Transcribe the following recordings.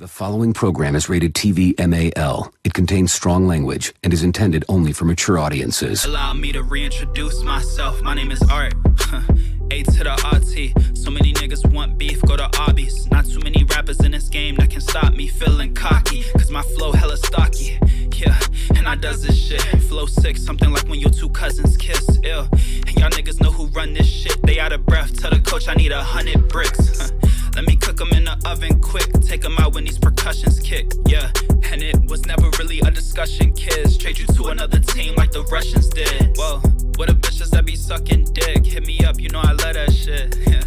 The following program is rated TV MAL. It contains strong language and is intended only for mature audiences. Allow me to reintroduce myself. My name is Art. A to the RT. So many niggas want beef, go to Arby's. Not too many rappers in this game that can stop me feeling cocky. Cause my flow hella stocky. Yeah, and I does this shit. Flow sick, something like when your two cousins kiss. Ill. And y'all niggas know who run this shit. They out of breath. Tell the coach I need 100 bricks. Let me cook them in the oven quick. Take them out when these percussions kick. Yeah, and it was never really a discussion, kids. Trade you to another team like the Russians did. Whoa, what a bitches that be sucking dick. Hit me up, you know I love that shit. Yeah,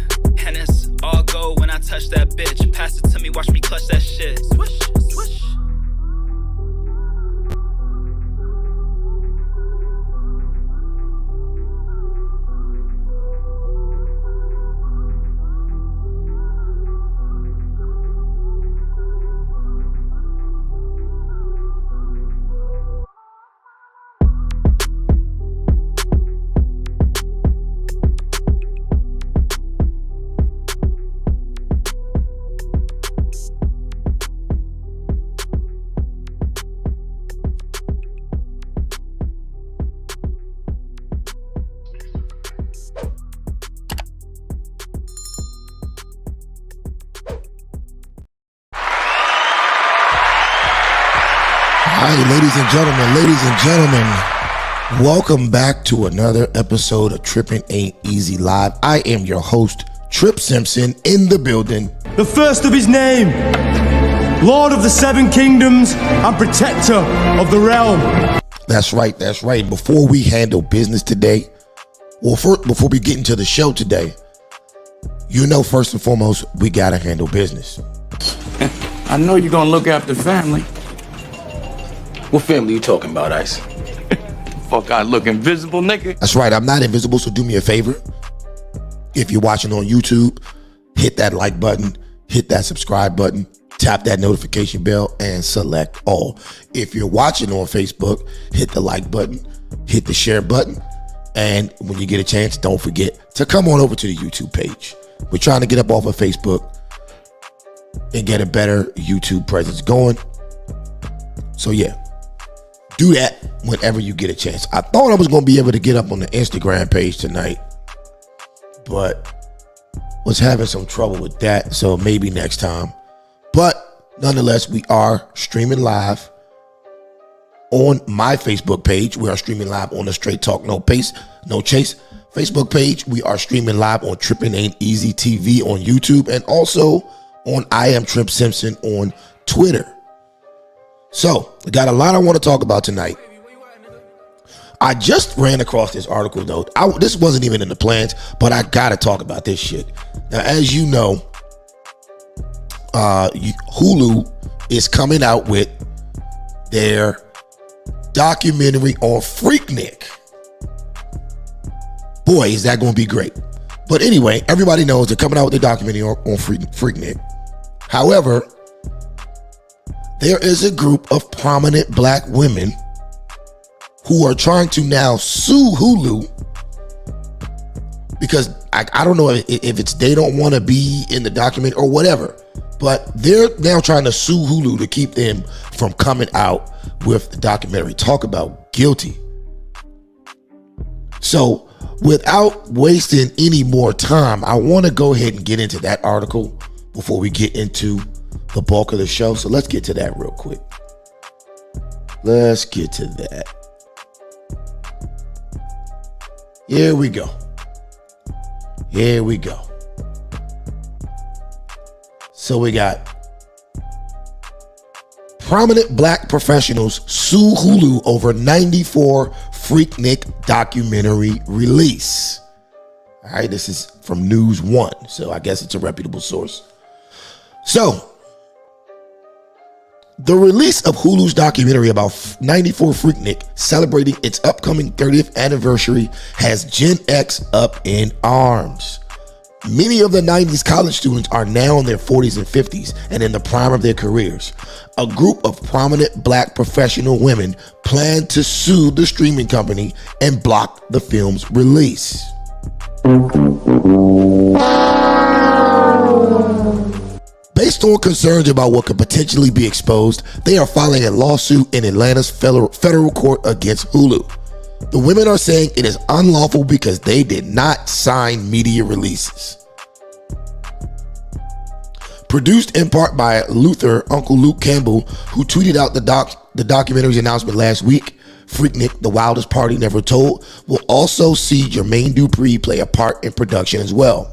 and it's all go when I touch that bitch. Pass it to me, watch me clutch that shit. Swish, swish. Ladies and gentlemen, welcome back to another episode of Trippin' Ain't Easy Live. I am your host, Trip Simpson, in the building. The first of his name, Lord of the Seven Kingdoms and Protector of the Realm. That's right. Before we handle business today, before we get into the show today, you know, first and foremost, we gotta handle business. I know you're gonna look after family. What family you talking about, Ice? Fuck, I look invisible, nigga. That's right, I'm not invisible, so do me a favor. If you're watching on YouTube, hit that like button, hit that subscribe button, tap that notification bell, and select all. If you're watching on Facebook, hit the like button, hit the share button, and when you get a chance, don't forget to come on over to the YouTube page. We're trying to get up off of Facebook and get a better YouTube presence going. So yeah. Do that whenever you get a chance. I thought I was going to be able to get up on the Instagram page tonight, but was having some trouble with that, so maybe next time. But nonetheless, we are streaming live on my Facebook page. We are streaming live on the Straight Talk No Chase Facebook page. We are streaming live on Trippin' Ain't Easy TV on YouTube, and also on I Am Trip Simpson on Twitter. So, I got a lot I want to talk about tonight. I just ran across this article, though. This wasn't even in the plans, but I got to talk about this shit. Now, as you know, Hulu is coming out with their documentary on Freaknik. Boy, is that going to be great. But anyway, everybody knows they're coming out with their documentary on Freaknik. However, there is a group of prominent black women who are trying to now sue Hulu because I don't know if it's they don't want to be in the documentary or whatever, but they're now trying to sue Hulu to keep them from coming out with the documentary. Talk about guilty. So without wasting any more time, I want to go ahead and get into that article before we get into the bulk of the show. So let's get to that real quick. Let's get to that. Here we go. So we got prominent black professionals sue Hulu over 94 Freaknik documentary release. All right, this is from News One, so I guess it's a reputable source. So, the release of Hulu's documentary about 94 Freaknik celebrating its upcoming 30th anniversary has Gen X up in arms. Many of the 90s college students are now in their 40s and 50s and in the prime of their careers. A group of prominent black professional women plan to sue the streaming company and block the film's release. Based on concerns about what could potentially be exposed, they are filing a lawsuit in Atlanta's federal court against Hulu. The women are saying it is unlawful because they did not sign media releases. Produced in part by Uncle Luke Campbell, who tweeted out the documentary's announcement last week, Freaknik, The Wildest Party Never Told, will also see Jermaine Dupri play a part in production as well.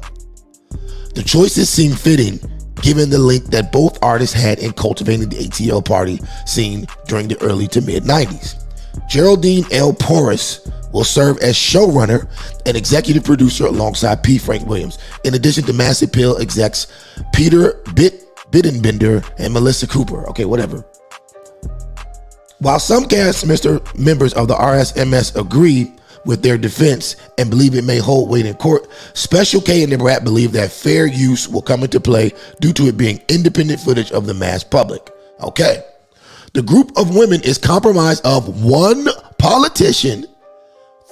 The choices seem fitting given the link that both artists had in cultivating the ATL party scene during the early to mid 90s. Geraldine L. Porras will serve as showrunner and executive producer alongside P. Frank Williams, in addition to Mass Appeal execs Peter Bittenbender and Melissa Cooper. Okay, whatever. While some cast members of the RSMS agree with their defense and believe it may hold weight in court, Special K and the Brat believe that fair use will come into play due to it being independent footage of the mass public. Okay. The group of women is comprised of 1 politician,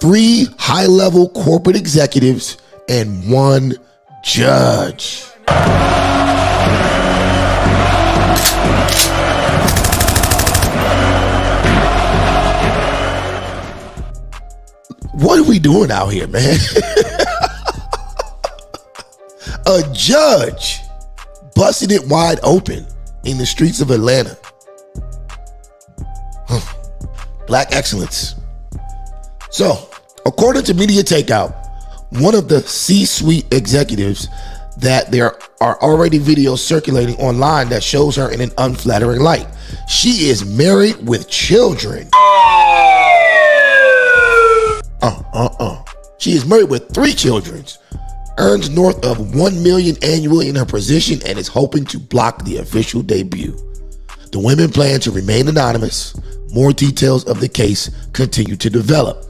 3 high-level corporate executives, and 1 judge. What are we doing out here, man? A judge busted it wide open in the streets of Atlanta. Black excellence. So, according to Media Takeout, one of the C-suite executives, that there are already videos circulating online that shows her in an unflattering light. She is married with children. She is married with 3 children, earns north of $1 million annually in her position, and is hoping to block the official debut. The women plan to remain anonymous. More details of the case continue to develop.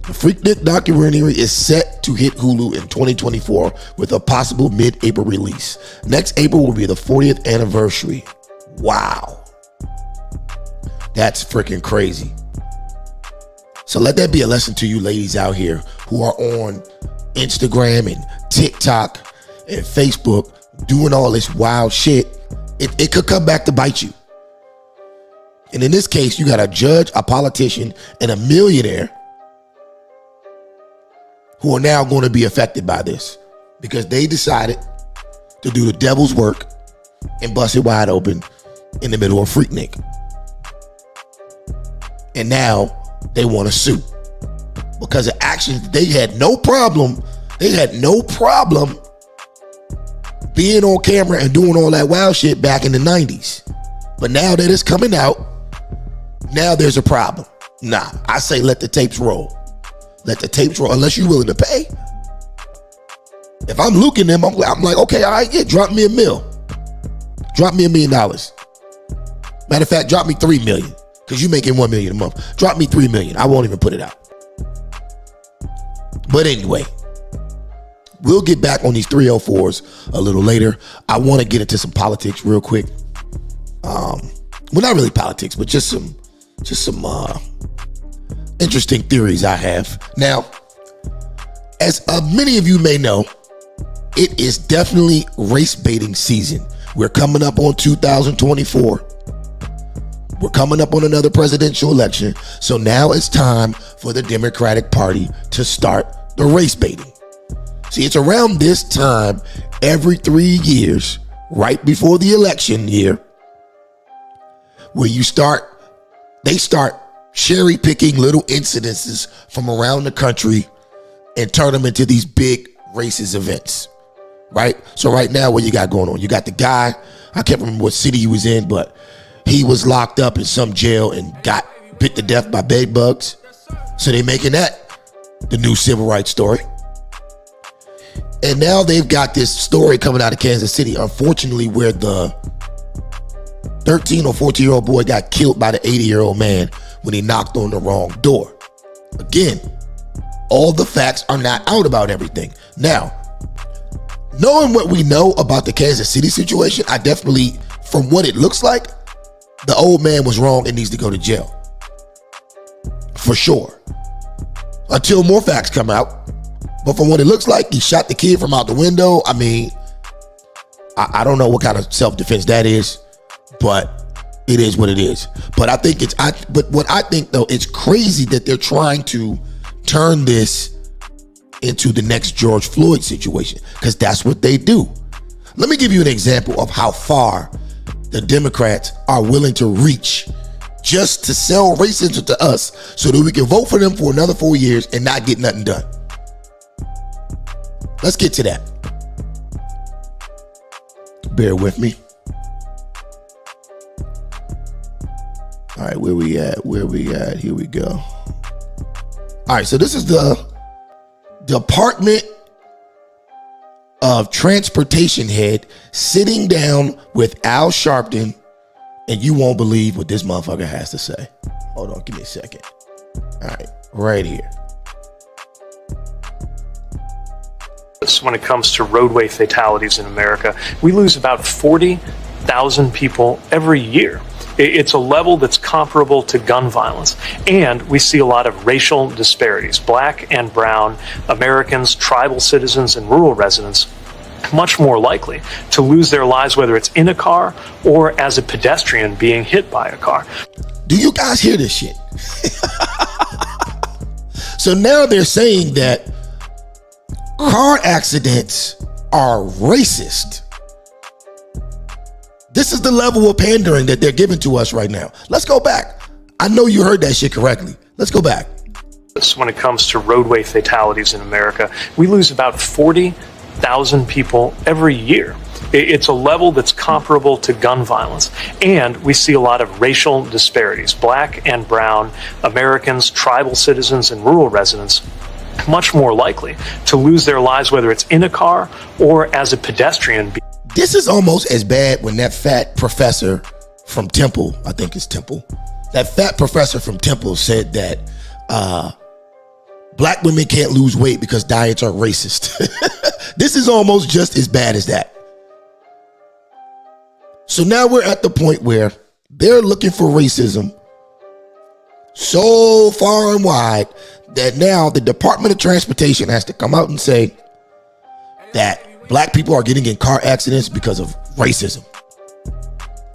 The Freaknik documentary is set to hit Hulu in 2024 with a possible mid-April release. Next April will be the 40th anniversary. Wow. That's freaking crazy. So let that be a lesson to you ladies out here who are on Instagram and TikTok and Facebook doing all this wild shit. It could come back to bite you. And in this case, you got a judge, a politician, and a millionaire who are now going to be affected by this because they decided to do the devil's work and bust it wide open in the middle of Freaknik. And now they want to sue because of actions they had no problem. They had no problem being on camera and doing all that wild shit back in the 90s. But now that it's coming out, now there's a problem. Nah, I say let the tapes roll. Let the tapes roll, unless you're willing to pay. If I'm Luke and them, I'm like, okay, all right, yeah, drop me $1 million. Drop me $1 million. Matter of fact, drop me $3 million, because you're making $1 million a month. Drop me $3 million. I won't even put it out. But anyway, we'll get back on these 304s a little later. I want to get into some politics real quick. Well, not really politics, but just some interesting theories I have. Now, as many of you may know, it is definitely race baiting season. We're coming up on 2024. We're coming up on another presidential election. So now it's time for the Democratic Party to start the race baiting. See, it's around this time every 3 years, right before the election year, where they start cherry picking little incidences from around the country and turn them into these big racist events, right? So right now, what you got going on? You got the guy, I can't remember what city he was in, but he was locked up in some jail and got bit to death by bed bugs. So they're making that the new civil rights story. And now they've got this story coming out of Kansas City, unfortunately, where the 13 or 14-year-old boy got killed by the 80-year-old man when he knocked on the wrong door. Again, all the facts are not out about everything. Now, knowing what we know about the Kansas City situation, I definitely, from what it looks like, the old man was wrong and needs to go to jail. For sure. Until more facts come out. But from what it looks like, he shot the kid from out the window. I mean, I don't know what kind of self-defense that is, but it is what it is. But but what I think though, it's crazy that they're trying to turn this into the next George Floyd situation, because that's what they do. Let me give you an example of how far the Democrats are willing to reach just to sell racism to us so that we can vote for them for another 4 years and not get nothing done. Let's get to that. Bear with me. All right, where we at? Here we go. All right, so this is the Department of Transportation head sitting down with Al Sharpton, and you won't believe what this motherfucker has to say. Hold on, give me a second. All right, right here. When it comes to roadway fatalities in America, we lose about 40,000 people every year. It's a level that's comparable to gun violence. And we see a lot of racial disparities. Black and brown Americans, tribal citizens, and rural residents much more likely to lose their lives, whether it's in a car or as a pedestrian being hit by a car. Do you guys hear this shit? So now they're saying that car accidents are racist. This is the level of pandering that they're giving to us right now. Let's go back. I know you heard that shit correctly. Let's go back. When it comes to roadway fatalities in America, we lose about 40,000 people every year. It's a level that's comparable to gun violence. And we see a lot of racial disparities. Black and brown Americans, tribal citizens, and rural residents much more likely to lose their lives, whether it's in a car or as a pedestrian. This is almost as bad when that fat professor from Temple, I think it's Temple, that fat professor from Temple said that black women can't lose weight because diets are racist. This is almost just as bad as that. So now we're at the point where they're looking for racism so far and wide that now the Department of Transportation has to come out and say that black people are getting in car accidents because of racism.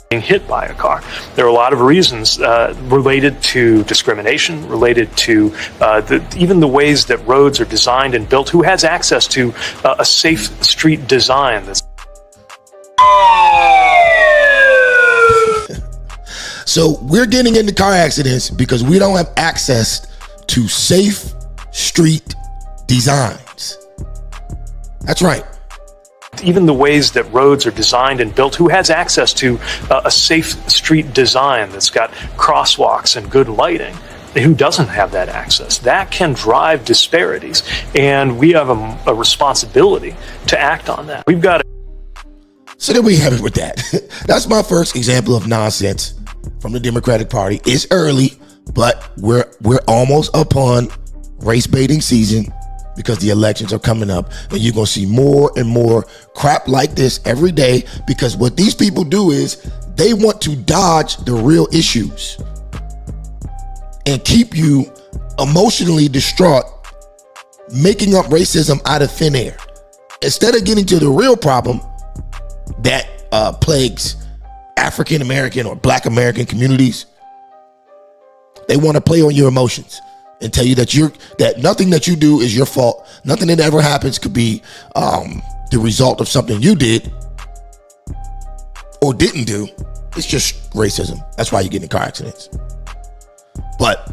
Being hit by a car. There are a lot of reasons related to discrimination, related to even the ways that roads are designed and built. Who has access to a safe street design? So we're getting into car accidents because we don't have access to safe street designs. That's right. Even the ways that roads are designed and built. Who has access to a safe street design that's got crosswalks and good lighting? Who doesn't have that access? That can drive disparities, and we have a responsibility to act on that. We've got to. So then we have it with that. That's my first example of nonsense from the Democratic Party. It's early, but we're almost upon race baiting season, because the elections are coming up, and you're going to see more and more crap like this every day, because what these people do is they want to dodge the real issues and keep you emotionally distraught, making up racism out of thin air instead of getting to the real problem that plagues African American or Black American communities. They want to play on your emotions and tell you that nothing that you do is your fault. Nothing that ever happens could be the result of something you did or didn't do. It's just racism. That's why you get in car accidents. But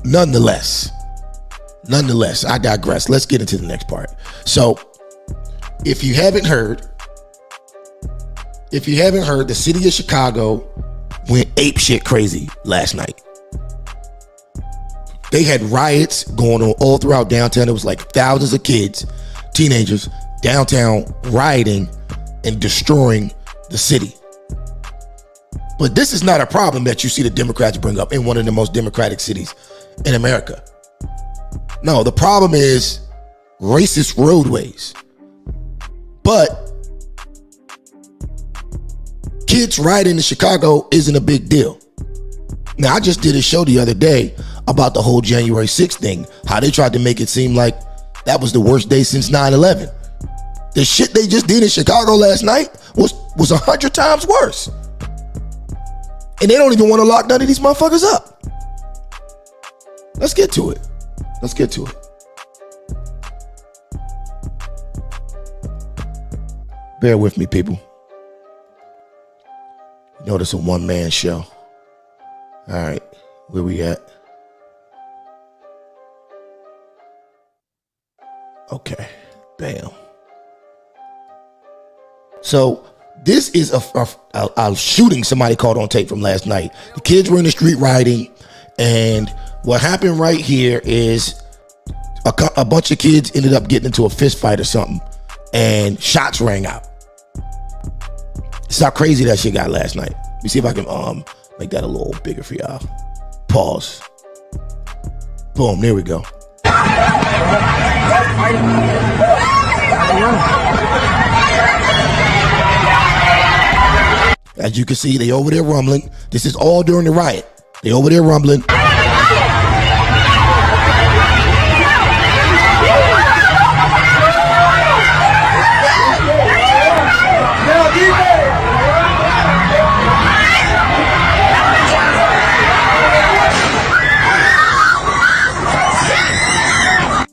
nonetheless, I digress. Let's get into the next part. So if you haven't heard, the city of Chicago went apeshit crazy last night. They had riots going on all throughout downtown. It was like thousands of kids, teenagers, downtown rioting and destroying the city. But this is not a problem that you see the Democrats bring up in one of the most democratic cities in America. No, the problem is racist roadways. But kids rioting in Chicago isn't a big deal. Now, I just did a show the other day about the whole January 6th thing, how they tried to make it seem like that was the worst day since 9/11. The shit they just did in Chicago last night was 100 times worse. And they don't even want to lock none of these motherfuckers up. Let's get to it. Let's get to it. Bear with me, people. You know, this is a one-man show. All right, where we at? Okay, bam. So this is a shooting somebody caught on tape from last night. The kids were in the street rioting, and what happened right here is a bunch of kids ended up getting into a fist fight or something, and shots rang out. This is how crazy that shit got last night. Let me see if I can make that a little bigger for y'all. Pause. Boom, there we go. As you can see, they over there rumbling. This is all during the riot. They over there rumbling.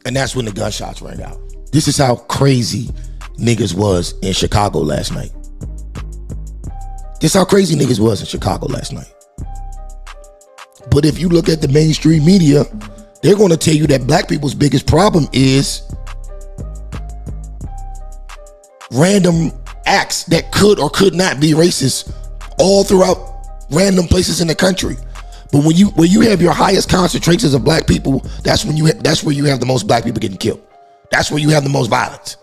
And that's when the gunshots rang out. This is how crazy niggas was in Chicago last night. This is how crazy niggas was in Chicago last night. But if you look at the mainstream media, they're going to tell you that black people's biggest problem is random acts that could or could not be racist all throughout random places in the country. But when you have your highest concentrations of black people, that's where you have the most black people getting killed. That's where you have the most violence.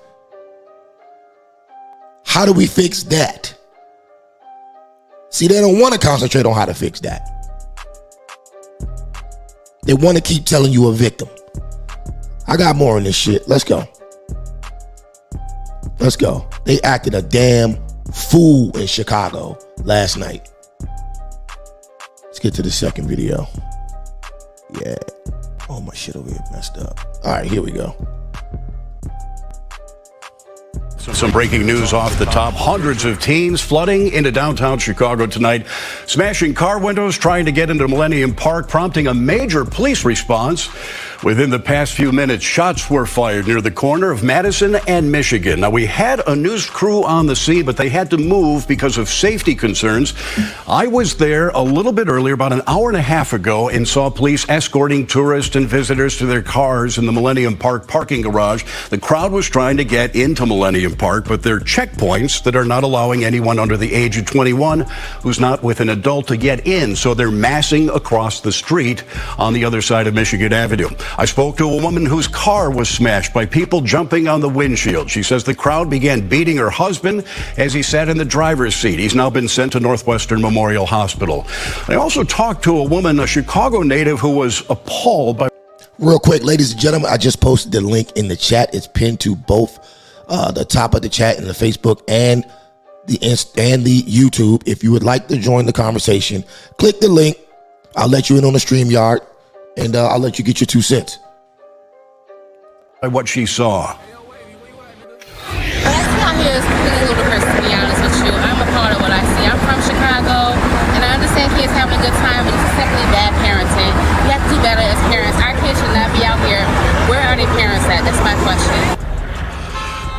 How do we fix that? See, they don't want to concentrate on how to fix that. They want to keep telling you a victim. I got more on this shit. Let's go. Let's go. They acted a damn fool in Chicago last night. Let's get to the second video. Yeah. Oh, my shit over here messed up. All right, here we go. Some breaking news off the top. Hundreds of teens flooding into downtown Chicago tonight, smashing car windows, trying to get into Millennium Park, prompting a major police response. Within the past few minutes, shots were fired near the corner of Madison and Michigan. Now, we had a news crew on the scene, but they had to move because of safety concerns. I was there a little bit earlier, about an hour and a half ago, and saw police escorting tourists and visitors to their cars in the Millennium Park parking garage. The crowd was trying to get into Millennium Park, but there are checkpoints that are not allowing anyone under the age of 21 who's not with an adult to get in. So they're massing across the street on the other side of Michigan Avenue. I spoke to a woman whose car was smashed by people jumping on the windshield. She says the crowd began beating her husband as he sat in the driver's seat. He's now been sent to Northwestern Memorial Hospital. I also talked to a woman, a Chicago native, who was appalled by... Real quick, ladies and gentlemen, I just posted the link in the chat. It's pinned to both the top of the chat and the Facebook and the YouTube. If you would like to join the conversation, click the link. I'll let you in on the StreamYard, and I'll let you get your 2 cents. By what she saw. What's out here is completely ludicrous, to be honest with you. I'm a part of what I see. I'm from Chicago, and I understand kids having a good time, but it's simply bad parenting. We have to do better as parents. Our kids should not be out here. Where are their parents at? That's my question.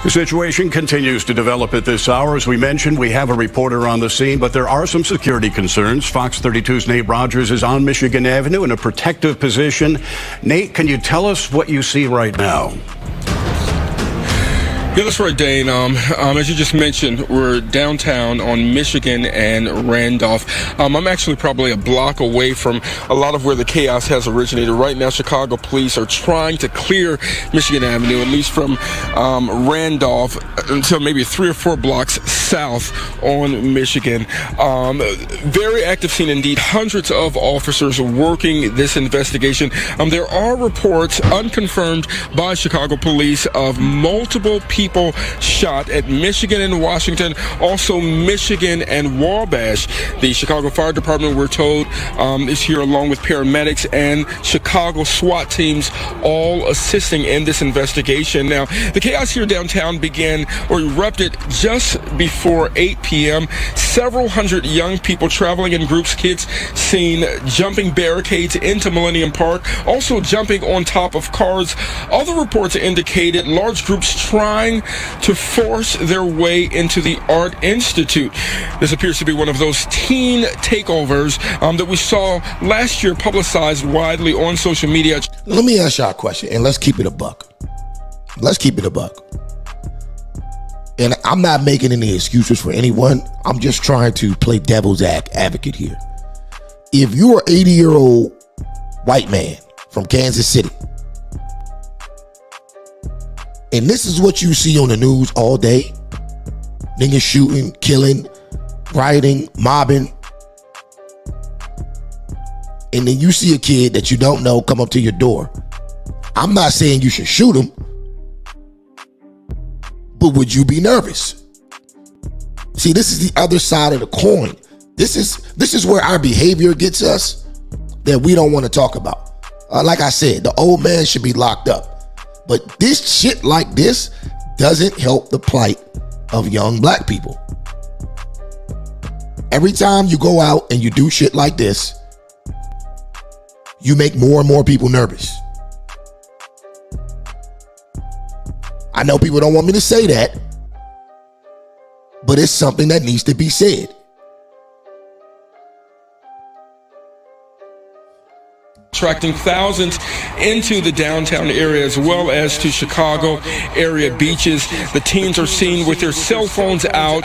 The situation continues to develop at this hour. As we mentioned, we have a reporter on the scene, but there are some security concerns. Fox 32's Nate Rogers is on Michigan Avenue in a protective position. Nate, can you tell us what you see right now? Yeah, that's right, Dane. As you just mentioned, we're downtown on Michigan and Randolph. I'm actually probably a block away from a lot of where the chaos has originated. Right now, Chicago police are trying to clear Michigan Avenue, at least from Randolph until maybe 3 or 4 blocks south on Michigan. Very active scene indeed. Hundreds of officers working this investigation. There are reports, unconfirmed by Chicago police, of multiple people people shot at Michigan and Washington, also Michigan and Wabash. The Chicago Fire Department, we're told, is here along with paramedics and Chicago SWAT teams, all assisting in this investigation. Now, the chaos here downtown began or erupted just before 8 p.m. Several hundred young people traveling in groups, kids seen jumping barricades into Millennium Park, also jumping on top of cars. Other reports indicated large groups trying to force their way into the Art Institute. This appears to be one of those teen takeovers that we saw last year, publicized widely on social media. Let me ask y'all a question, and let's keep it a buck. Let's keep it a buck. And I'm not making any excuses for anyone. I'm just trying to play devil's advocate here. If you're an 80-year-old white man from Kansas City, and this is what you see on the news all day, niggas shooting, killing, rioting, mobbing, and then you see a kid that you don't know come up to your door, I'm not saying you should shoot him, but would you be nervous? See, this is the other side of the coin. This is where our behavior gets us that we don't want to talk about. Like I said, the old man should be locked up. But this shit like this doesn't help the plight of young black people. Every time you go out and you do shit like this, you make more and more people nervous. I know people don't want me to say that, but it's something that needs to be said. Attracting thousands into the downtown area as well as to Chicago area beaches. The teens are seen with their cell phones out,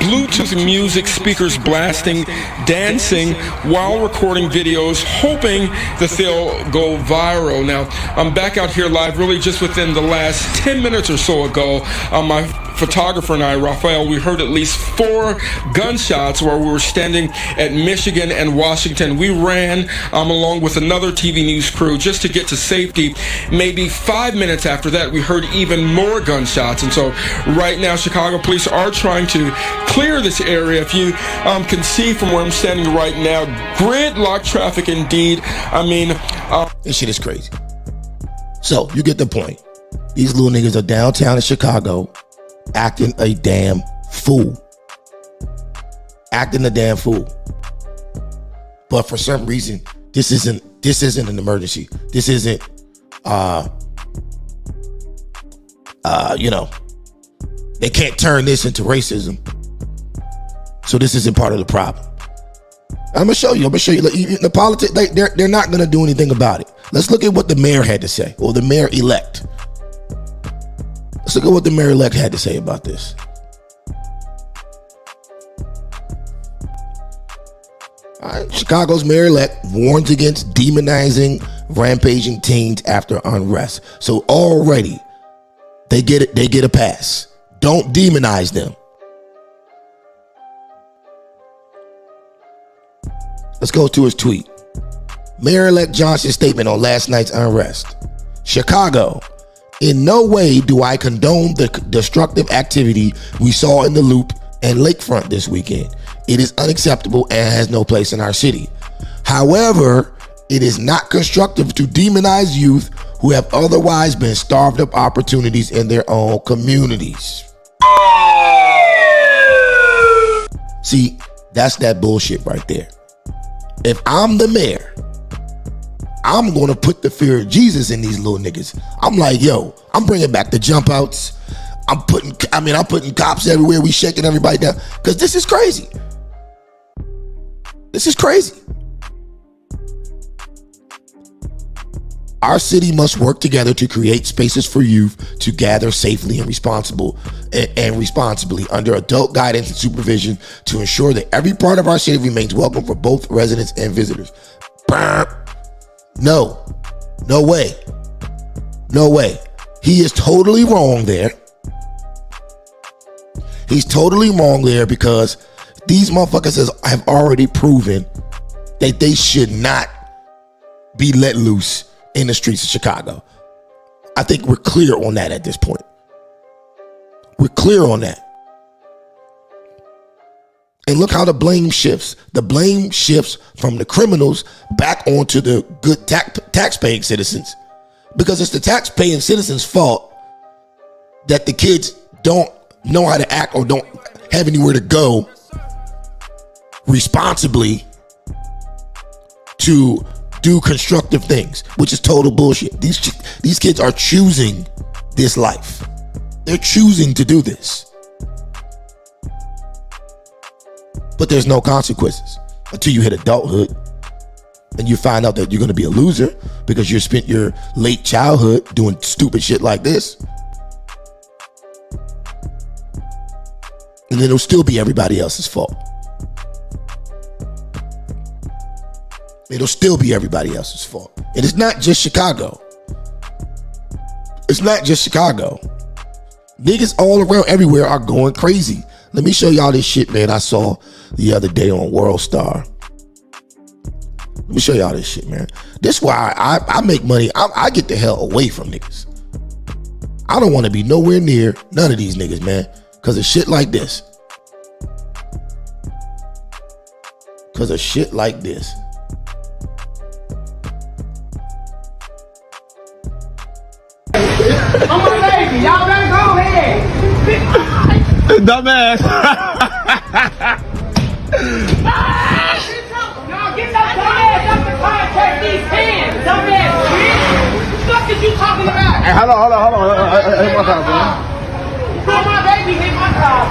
Bluetooth music speakers blasting, dancing while recording videos, hoping that they'll go viral. Now, I'm back out here live really just within the last 10 minutes or so ago. My photographer and I, Raphael, we heard at least 4 gunshots while we were standing at Michigan and Washington. We ran along with another TV news crew just to get to safety. Maybe 5 minutes after that, we heard even more gunshots. And so right now, Chicago police are trying to clear this area. If you can see from where I'm standing right now, gridlock traffic indeed. I mean, this shit is crazy. So you get the point. These little niggas are downtown in Chicago acting a damn fool. Acting a damn fool. But for some reason, this isn't an emergency. This isn't they can't turn this into racism. So this isn't part of the problem. I'm gonna show you. The politics, they're not gonna do anything about it. Let's look at what the mayor had to say, or the mayor-elect. Let's look at what the mayor-elect had to say about this. All right. Chicago's mayor-elect warns against demonizing rampaging teens after unrest. So already they get a pass. Don't demonize them. Let's go to his tweet. Mayor-elect Johnson's statement on last night's unrest. Chicago, in no way do I condone the destructive activity we saw in the Loop and Lakefront this weekend. It is unacceptable and has no place in our city. However, it is not constructive to demonize youth who have otherwise been starved of opportunities in their own communities. See, that's that bullshit right there. If I'm the mayor, I'm going to put the fear of Jesus in these little niggas. I'm like, yo, I'm bringing back the jump outs. I'm putting cops everywhere. We shaking everybody down. Because this is crazy. This is crazy. Our city must work together to create spaces for youth to gather safely and responsibly under adult guidance and supervision to ensure that every part of our city remains welcome for both residents and visitors. No way. He is totally wrong there. He's totally wrong there because these motherfuckers have already proven that they should not be let loose in the streets of Chicago. I think we're clear on that at this point. We're clear on that. And look how the blame shifts. The blame shifts from the criminals back onto the good tax-paying citizens, because it's the tax-paying citizens' fault that the kids don't know how to act or don't have anywhere to go responsibly to do constructive things, which is total bullshit. These kids are choosing this life. They're choosing to do this. But there's no consequences until you hit adulthood and you find out that you're going to be a loser because you spent your late childhood doing stupid shit like this. And then it'll still be everybody else's fault. It'll still be everybody else's fault. And it's not just Chicago. It's not just Chicago. Niggas all around everywhere are going crazy. Let me show y'all this shit, man, I saw the other day on World Star. Let me show y'all this shit, man. This is why I make money. I get the hell away from niggas. I don't want to be nowhere near none of these niggas, man, because of shit like this. Because of shit like this. Oh my baby, y'all better go ahead. Dumbass. Y'all get that dumbass up the car and take these hands. Dumbass, bitch. What the fuck is you talking about? Hey, hold on. Hey, what's up, bro? Oh my baby, hit my car.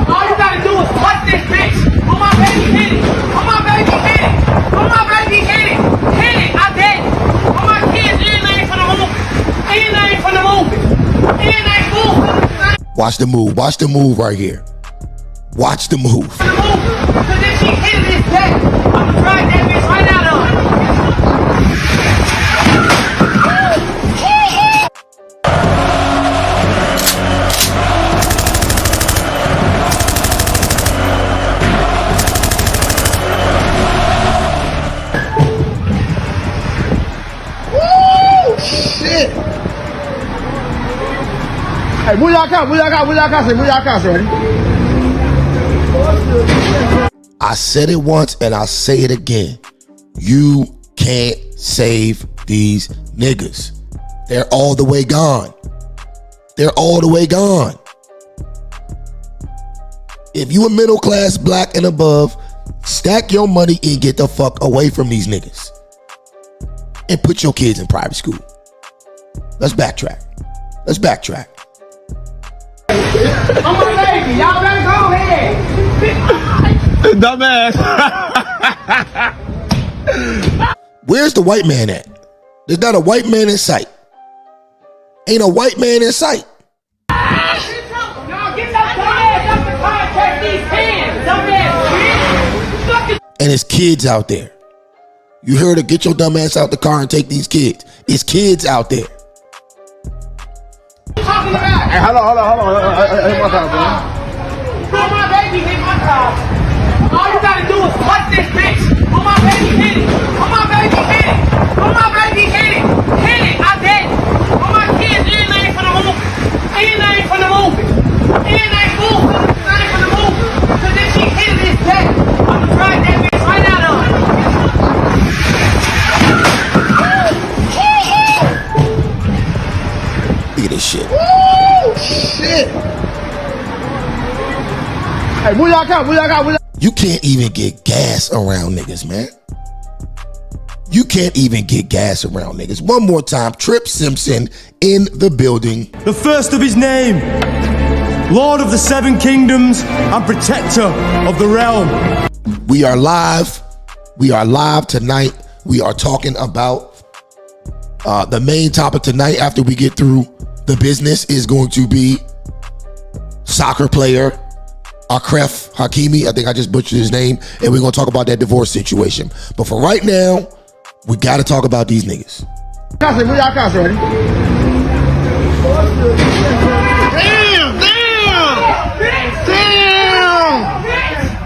All you gotta do is touch this bitch. Oh my baby, hit it. Oh my baby, hit it. Oh my baby, hit it. Hit it, I bet. Oh my kids, anything for the movie. Anything for the movie. Anything moving. Watch the move. Watch the move right here. Watch the move. For the movie. Cause if she hit this back, I'm gonna drive that bitch right out of her. Hey, I said it once and I'll say it again. You can't save these niggas. They're all the way gone. They're all the way gone. If you a middle class, black and above, stack your money and get the fuck away from these niggas. And put your kids in private school. Let's backtrack. Let's backtrack. Oh my baby, y'all better go ahead. Dumbass. Where's the white man at? There's not a white man in sight. Ain't a white man in sight. Y'all get that dumbass up the car and take these hands. Dumbass, bitch. And it's kids out there. You heard her, get your dumb ass out the car and take these kids. It's kids out there. Talking about? Hey, hold on. Hey, what's up, bro? Oh my baby, hit my car. All you gotta do is touch this bitch. Oh my baby, hit it. Oh my baby, hit it. Oh my baby, hit it. Hit it, I bet. Oh my kids, anything for the movie. Anything for the movie. Anything moving. Anything for the movie. Cause if she hit this back, I'm gonna drive that bitch right out of her. Look at this shit. Woo, shit. Hey, booyaka. You can't even get gas around niggas, man. You can't even get gas around niggas. One more time, Trip Simpson in the building. The first of his name, Lord of the Seven Kingdoms and Protector of the Realm. We are live. We are live tonight. We are talking about the main topic tonight after we get through the business is going to be soccer player Achraf Hakimi. I think I just butchered his name. And we're going to talk about that divorce situation. But for right now, we got to talk about these niggas. Damn.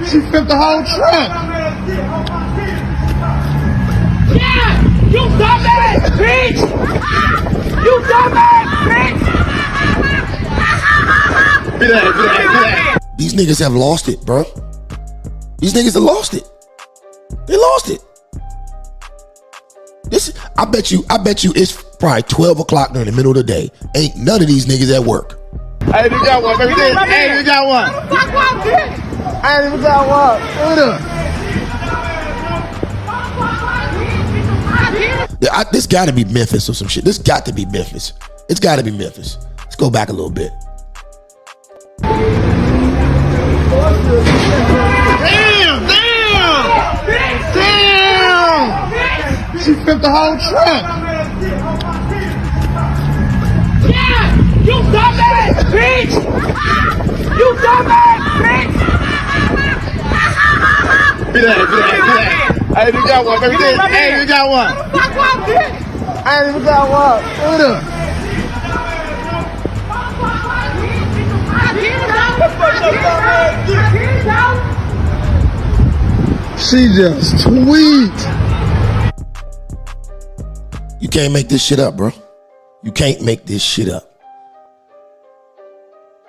She flipped the whole truck. Yeah, you dumbass bitch! You dumbass bitch! These niggas have lost it, bro. These niggas have lost it. They lost it. I bet you it's probably 12 o'clock during the middle of the day. Ain't none of these niggas at work. I ain't even got one, baby. I ain't even got one. I ain't even got one. This gotta be Memphis or some shit. This got to be Memphis. It's gotta be Memphis. Let's go back a little bit. Damn! She flipped the whole truck. Yeah! You dumbass bitch! You dumbass bitch! Be that. I ain't even got one, baby. I ain't even got one. I ain't even got one. She just tweet. You can't make this shit up, bro. You can't make this shit up.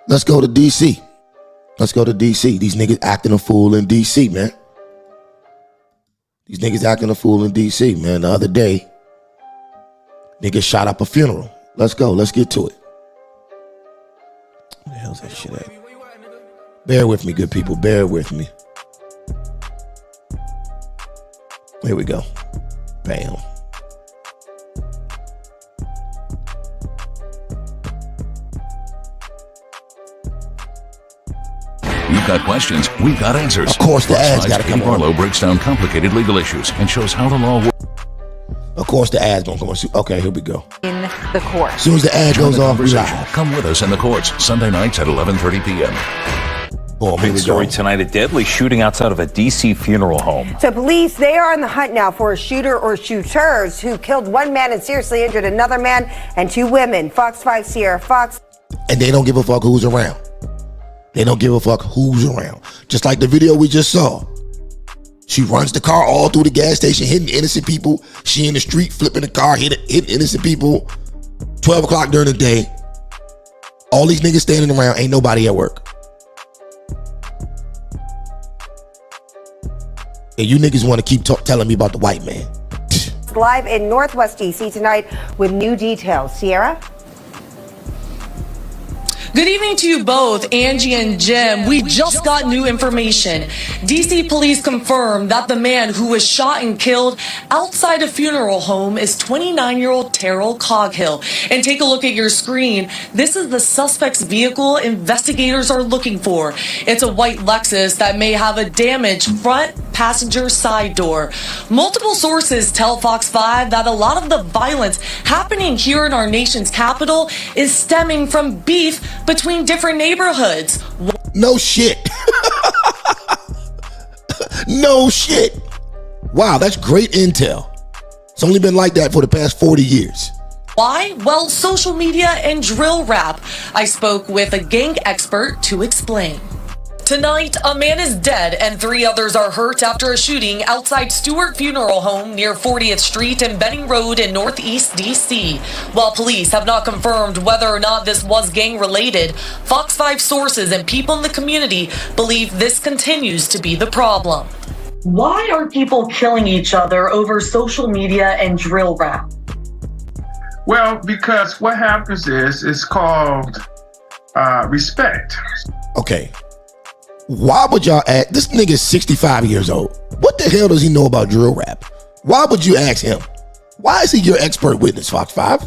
Let's go to DC. Let's go to DC. These niggas acting a fool in DC, man. These niggas acting a fool in DC, man. The other day, niggas shot up a funeral. Let's go. Let's get to it. Where the hell's that shit at? Bear with me, good people. Bear with me. Here we go. Bam. You've got questions, we've got answers. Of course, the ads got to come on. Barlow breaks down complicated legal issues and shows how the law works. Of course, the ads gonna come on. Okay, here we go. In the court. As soon as the ad goes off, we live. Come with us in the courts Sunday nights at 11:30 p.m. Big story tonight, a deadly shooting outside of a D.C. funeral home. So police, they are on the hunt now for a shooter or shooters who killed one man and seriously injured another man and two women. Fox 5 Sierra Fox. And they don't give a fuck who's around. They don't give a fuck who's around. Just like the video we just saw. She runs the car all through the gas station, hitting innocent people. She in the street, flipping the car, hitting innocent people. 12 o'clock during the day. All these niggas standing around, ain't nobody at work. And you niggas want to keep telling me about the white man. Live in Northwest DC tonight with new details. Sierra? Good evening to you both, Angie and Jim. We just got new information. DC police confirmed that the man who was shot and killed outside a funeral home is 29-year-old Terrell Coghill. And take a look at your screen. This is the suspect's vehicle investigators are looking for. It's a white Lexus that may have a damaged front passenger side door. Multiple sources tell Fox 5 that a lot of the violence happening here in our nation's capital is stemming from beef between different neighborhoods. No shit. No shit. Wow, that's great intel. It's only been like that for the past 40 years. Why? Well, social media and drill rap. I spoke with a gang expert to explain. Tonight, a man is dead and 3 others are hurt after a shooting outside Stewart Funeral Home near 40th Street and Benning Road in Northeast DC. While police have not confirmed whether or not this was gang-related, Fox 5 sources and people in the community believe this continues to be the problem. Why are people killing each other over social media and drill rap? Well, because what happens is it's called respect. Okay. Why would y'all ask? This nigga's 65 years old. What the hell does he know about drill rap? Why would you ask him? Why is he your expert witness, Fox 5?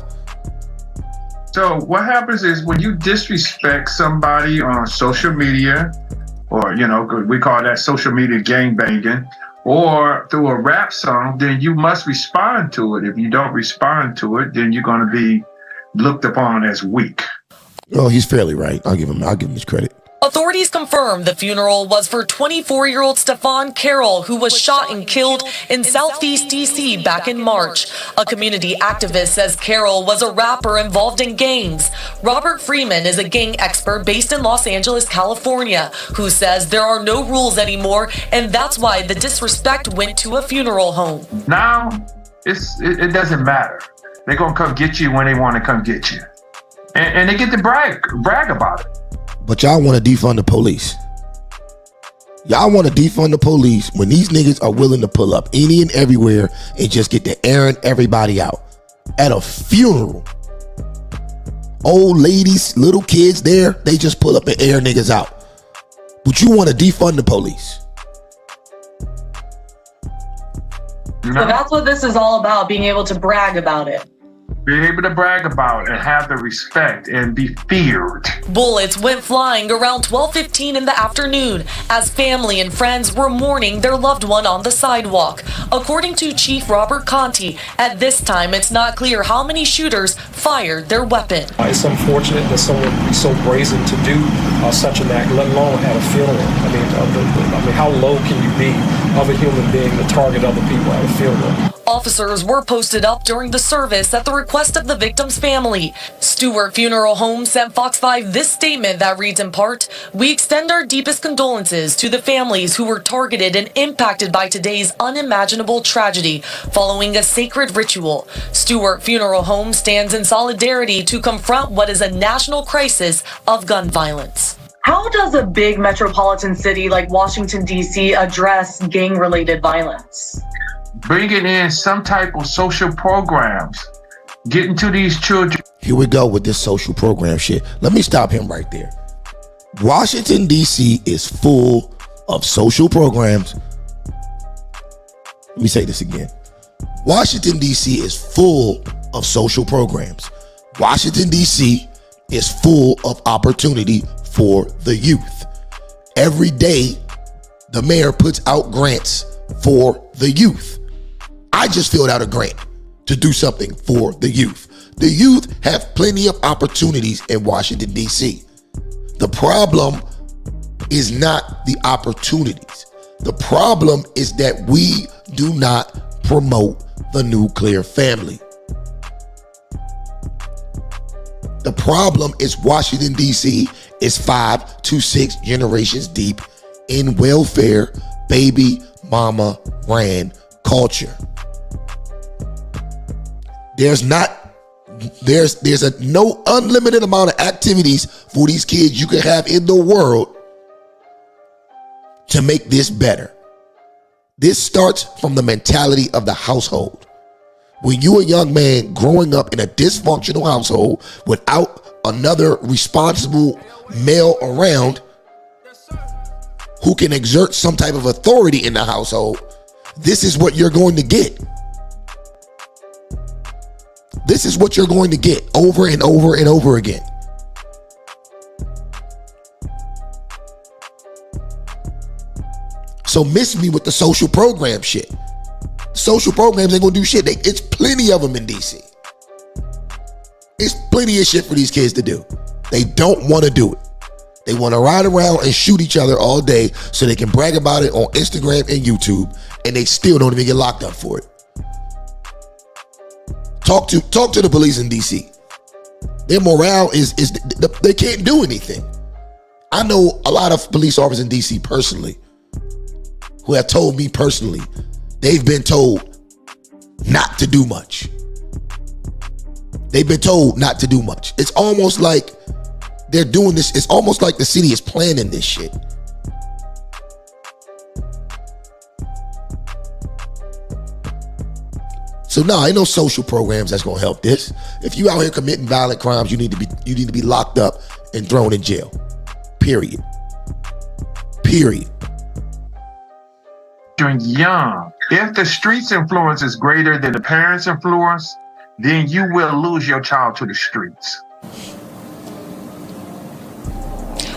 So what happens is when you disrespect somebody on social media, or, we call that social media gangbanging, or through a rap song, then you must respond to it. If you don't respond to it, then you're going to be looked upon as weak. Oh, he's fairly right. I'll give him his credit. Authorities confirmed the funeral was for 24-year-old Stephon Carroll, who was shot and killed in Southeast DC back in March. A community activist says Carroll was a rapper involved in gangs. Robert Freeman is a gang expert based in Los Angeles, California, who says there are no rules anymore, and that's why the disrespect went to a funeral home. Now, it doesn't matter. They're going to come get you when they want to come get you. And they get to brag about it. But y'all want to defund the police. Y'all want to defund the police when these niggas are willing to pull up any and everywhere and just get to airing everybody out. At a funeral, old ladies, little kids there, they just pull up and air niggas out. But you want to defund the police. So that's what this is all about, being able to brag about it. Be able to brag about and have the respect and be feared. Bullets went flying around 12:15 in the afternoon as family and friends were mourning their loved one on the sidewalk. According to Chief Robert Conti, at this time it's not clear how many shooters fired their weapon. It's unfortunate that someone would be so brazen to do such an act, let alone at a funeral. I mean, how low can you be of a human being to target other people at a funeral? Officers were posted up during the service at the request of the victim's family. Stewart Funeral Home sent Fox 5 this statement that reads in part, "We extend our deepest condolences to the families who were targeted and impacted by today's unimaginable tragedy following a sacred ritual. Stewart Funeral Home stands in solidarity to confront what is a national crisis of gun violence." How does a big metropolitan city like Washington, D.C. address gang-related violence? Bringing in some type of social programs, getting to these children. Here we go with this social program shit. Let me stop him right there. Washington, D.C. is full of social programs. Let me say this again. Washington, D.C. is full of social programs. Washington, D.C. is full of opportunity for the youth. Every day, the mayor puts out grants for the youth. I just filled out a grant to do something for the youth. The youth have plenty of opportunities in Washington, D.C. The problem is not the opportunities. The problem is that we do not promote the nuclear family. The problem is Washington, D.C. is 5 to 6 generations deep in welfare, baby mama ran culture. There's no unlimited amount of activities for these kids you can have in the world to make this better. This starts from the mentality of the household. When you're a young man growing up in a dysfunctional household without another responsible male around who can exert some type of authority in the household, this is what you're going to get. This is what you're going to get over and over and over again. So miss me with the social program shit. Social programs ain't gonna do shit. It's plenty of them in DC. It's plenty of shit for these kids to do. They don't want to do it. They want to ride around and shoot each other all day so they can brag about it on Instagram and YouTube, and they still don't even get locked up for it. Talk to the police in DC. Their morale is they can't do anything. I know a lot of police officers in DC personally who have told me personally they've been told not to do much. They've been told not to do much. It's almost like they're doing this. It's almost like the city is planning this shit. So no, ain't no social programs that's gonna help this. If you out here committing violent crimes, you need to be locked up and thrown in jail. Period. You're young. If the streets influence is greater than the parents' influence, then you will lose your child to the streets.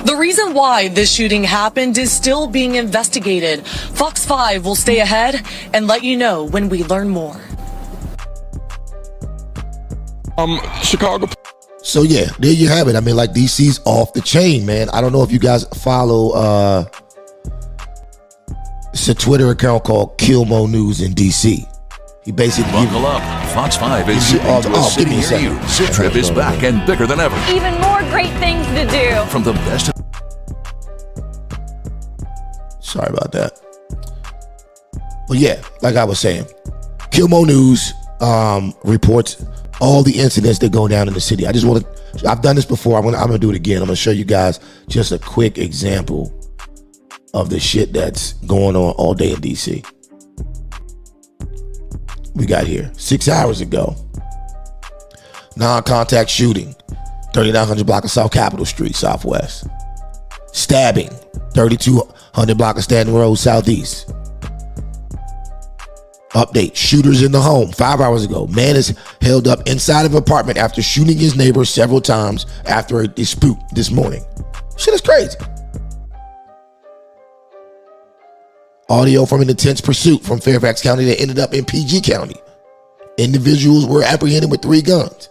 The reason why this shooting happened is still being investigated. Fox 5 will stay ahead and let you know when we learn more. Chicago. So yeah, there you have it. I mean, like, DC's off the chain, man. I don't know if you guys follow it's a Twitter account called Kilmo News in DC. He basically buckle up. Fox 5 is zipping to a city near you. Zip Trip is back and bigger than ever. Even more great things to do. From the best. Sorry about that. But yeah, like I was saying, Kilmo News reports all the incidents that go down in the city. I just want to I've done this before. I'm gonna do it again. I'm gonna show you guys just a quick example of the shit that's going on all day in DC. We got here 6 hours ago. Non-contact shooting, 3900 block of South Capitol Street, Southwest. Stabbing, 3200 block of Stanton Road, Southeast. Update, shooters in the home 5 hours ago. Man is held up inside of an apartment after shooting his neighbor several times after a dispute this morning. Shit is crazy. Audio from an intense pursuit from Fairfax County that ended up in PG County. Individuals were apprehended with 3 guns.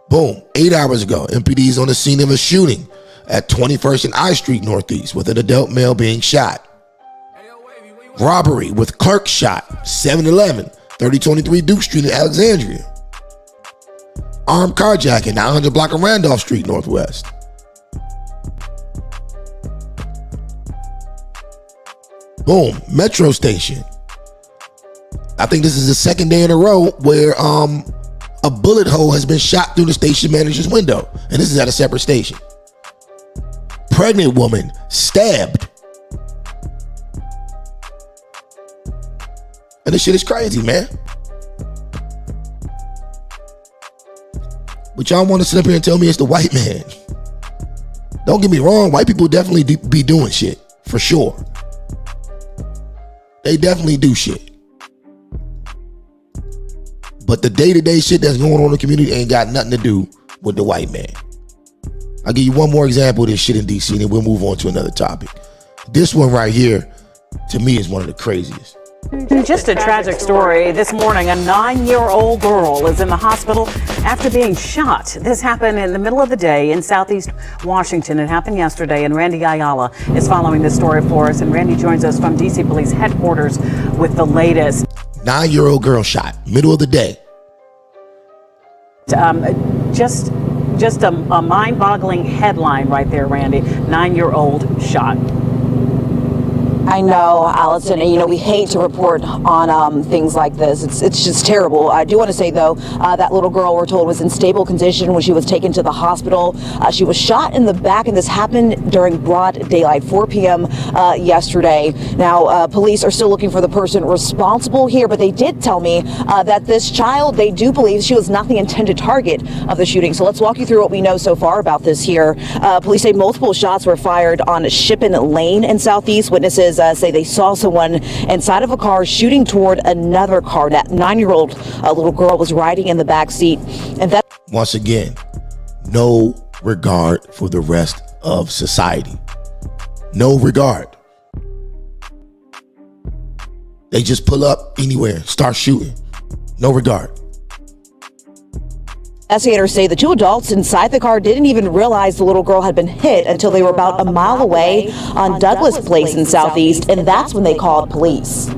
Boom, 8 hours ago, MPD is on the scene of a shooting at 21st and I Street Northeast with an adult male being shot. Robbery with clerk shot, 7-Eleven, 3023 Duke Street in Alexandria. Armed carjacking, 900 block of Randolph Street Northwest. Boom, Metro Station. I think this is the second day in a row where a bullet hole has been shot through the station manager's window. And this is at a separate station. Pregnant woman stabbed. And this shit is crazy, man. But y'all want to sit up here and tell me it's the white man. Don't get me wrong, white people definitely be doing shit, for sure. They definitely do shit. But the day-to-day shit that's going on in the community ain't got nothing to do with the white man. I'll give you one more example of this shit in DC, and then we'll move on to another topic. This one right here, to me, is one of the craziest. Just a tragic story. This morning, a 9-year-old girl is in the hospital after being shot. This happened in the middle of the day in Southeast Washington. It happened yesterday, and Randy Ayala is following this story for us. And Randy joins us from DC Police headquarters with the latest. 9-year-old girl shot, middle of the day. Just a mind-boggling headline right there, Randy. 9-year-old shot. I know, Allison, and we hate to report on things like this. It's just terrible. I do want to say, though, that little girl, we're told, was in stable condition when she was taken to the hospital. She was shot in the back, and this happened during broad daylight, 4 p.m. Yesterday. Now, police are still looking for the person responsible here, but they did tell me that this child, they do believe she was not the intended target of the shooting. So let's walk you through what we know so far about this here. Police say multiple shots were fired on Shippen Lane in Southeast. Witnesses say they saw someone inside of a car shooting toward another car. That 9-year-old little girl was riding in the back seat. And that, once again, no regard for the rest of society. No regard. They just pull up anywhere, start shooting. No regard. investigators say the 2 adults inside the car didn't even realize the little girl had been hit until they were about a mile away on Douglas Place in Southeast, and that's when they called police.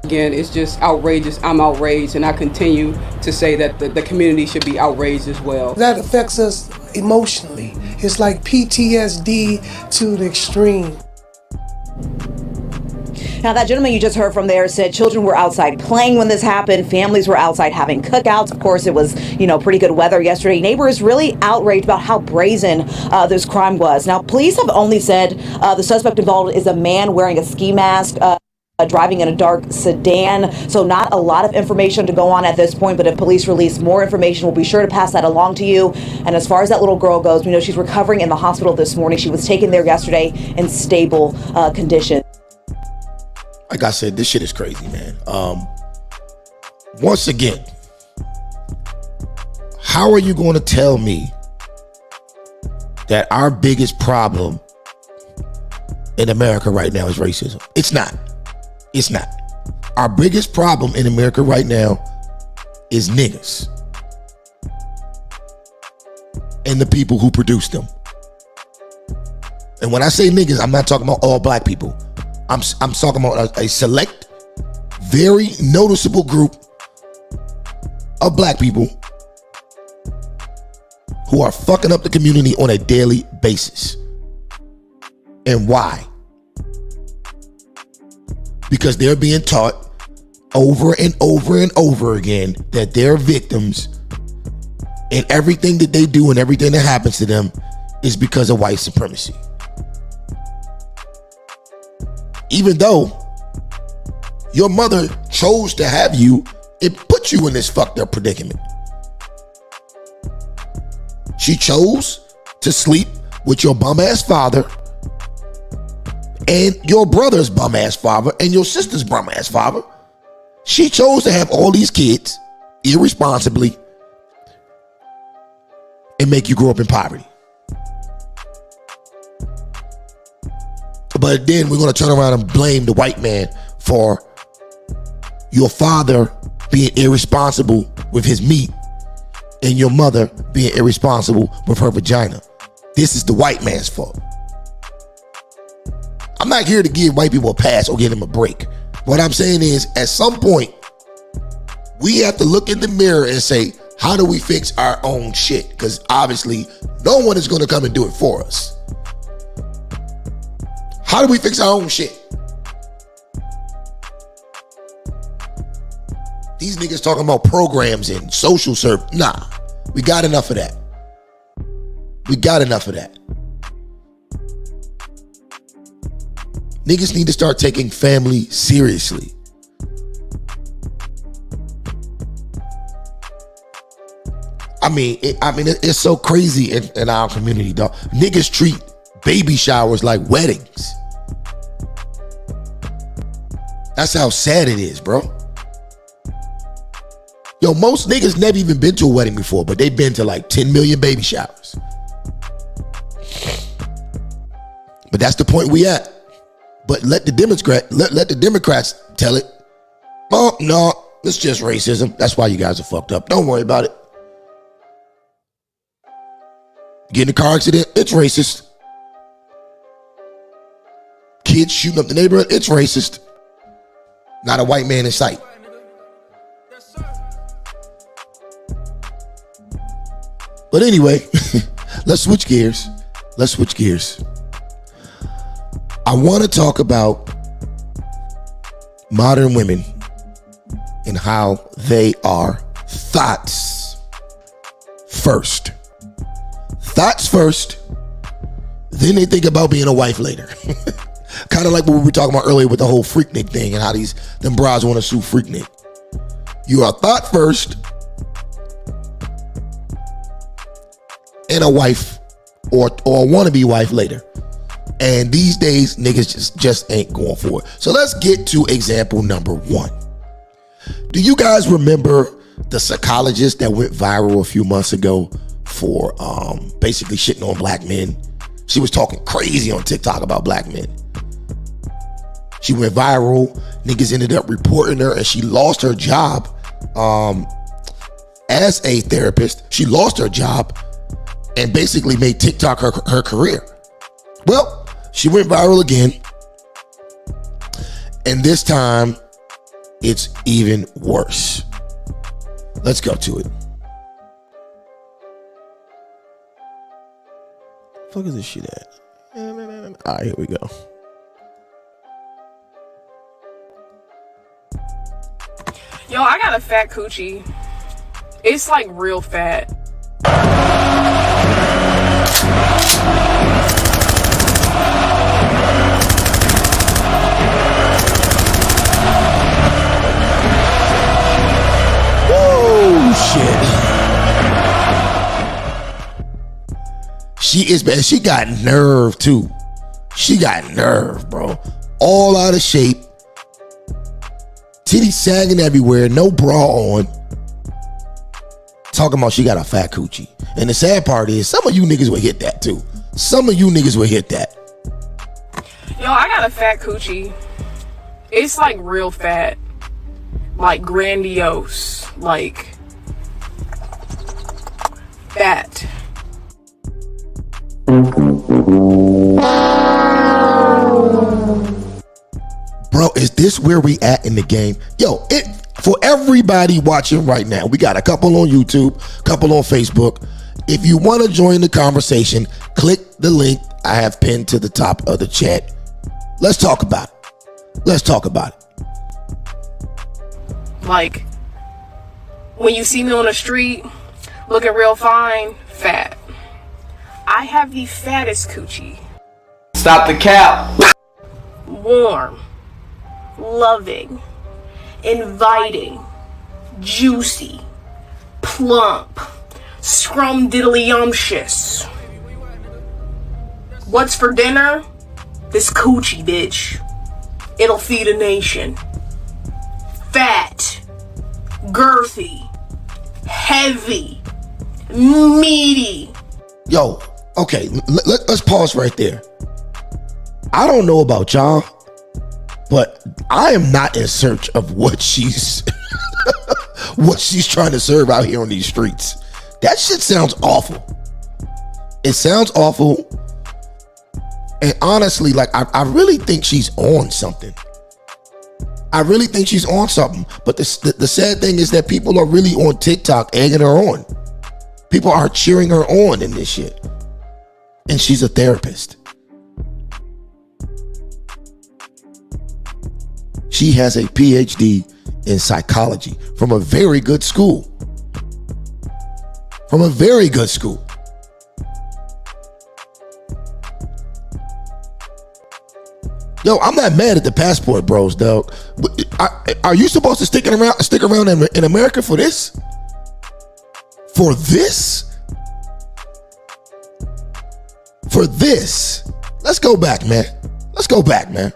Again, it's just outrageous. I'm outraged, and I continue to say that the community should be outraged as well. That affects us emotionally. It's like PTSD to the extreme. Now, that gentleman you just heard from there said children were outside playing when this happened. Families were outside having cookouts. Of course, it was, pretty good weather yesterday. Neighbors really outraged about how brazen this crime was. Now, police have only said the suspect involved is a man wearing a ski mask, driving in a dark sedan. So not a lot of information to go on at this point, but if police release more information, we'll be sure to pass that along to you. And as far as that little girl goes, we know she's recovering in the hospital this morning. She was taken there yesterday in stable condition. Like I said, this shit is crazy, man. Once again, how are you going to tell me that our biggest problem in America right now is racism? It's not. It's not. Our biggest problem in America right now is niggas and the people who produce them. And when I say niggas, I'm not talking about all black people. I'm talking about a select, very noticeable group of black people who are fucking up the community on a daily basis. And why? Because they're being taught over and over and over again that they're victims, and everything that they do and everything that happens to them is because of white supremacy. Even though your mother chose to have you, it put you in this fucked up predicament. She chose to sleep with your bum ass father and your brother's bum ass father and your sister's bum ass father. She chose to have all these kids irresponsibly and make you grow up in poverty. But then we're going to turn around and blame the white man for your father being irresponsible with his meat and your mother being irresponsible with her vagina. This is the white man's fault. I'm not here to give white people a pass or give them a break. What I'm saying is, at some point, we have to look in the mirror and say, how do we fix our own shit? Because obviously, no one is going to come and do it for us. How do we fix our own shit? These niggas talking about programs and social service. Nah, we got enough of that. We got enough of that. Niggas need to start taking family seriously. It's so crazy in our community, dog. Niggas treat baby showers like weddings. That's how sad it is, bro. Yo, most niggas never even been to a wedding before, but they've been to like 10 million baby showers. But that's the point we at. But let the Democrats tell it. Oh, no, it's just racism. That's why you guys are fucked up. Don't worry about it. Get in a car accident, it's racist. Kids shooting up the neighborhood, it's racist. Not a white man in sight. But anyway, let's switch gears. I want to talk about modern women and how they are thoughts first. Thoughts first, then they think about being a wife later. Kind of like what we were talking about earlier with the whole Freaknik thing and how them bras want to sue Freaknik. You are thought first and a wife or a wannabe wife later. And these days, niggas just ain't going for it. So let's get to example number 1. Do you guys remember the psychologist that went viral a few months ago for basically shitting on black men? She was talking crazy on TikTok about black men. She went viral. Niggas ended up reporting her, and she lost her job as a therapist. She lost her job and basically made TikTok her career. Well, she went viral again. And this time, it's even worse. Let's go to it. Fuck is this shit at? All right, here we go. Yo, I got a fat coochie. It's like real fat. She is bad. She got nerve too. She got nerve, bro. All out of shape. Titties sagging everywhere. No bra on. Talking about she got a fat coochie. And the sad part is some of you niggas will hit that too. Some of you niggas will hit that. Yo, I got a fat coochie. It's like real fat. Like grandiose. Like fat. Bro, is this where we at in the game? Yo, for everybody watching right now, we got a couple on YouTube, couple on Facebook. If you want to join the conversation, click the link I have pinned to the top of the chat. Let's talk about it. Like, when you see me on the street, looking real fine, fat. I have the fattest coochie. Stop the cap. Warm, loving, inviting, juicy, plump, scrumdiddlyumptious. What's for dinner? This coochie, bitch. It'll feed a nation. Fat, girthy, heavy, meaty. Yo, okay, let's pause right there. I don't know about y'all, but I am not in search of what she's what she's trying to serve out here on these streets. That shit sounds awful. It sounds awful. And honestly, like, I really think she's on something. I really think she's on something. But the sad thing is that people are really on TikTok egging her on. People are cheering her on in this shit. And she's a therapist. She has a PhD in psychology from a very good school. From a very good school. Yo, I'm not mad at the passport bros, dog. Are you supposed to stick around in America for this? For this? For this? Let's go back, man. Let's go back, man.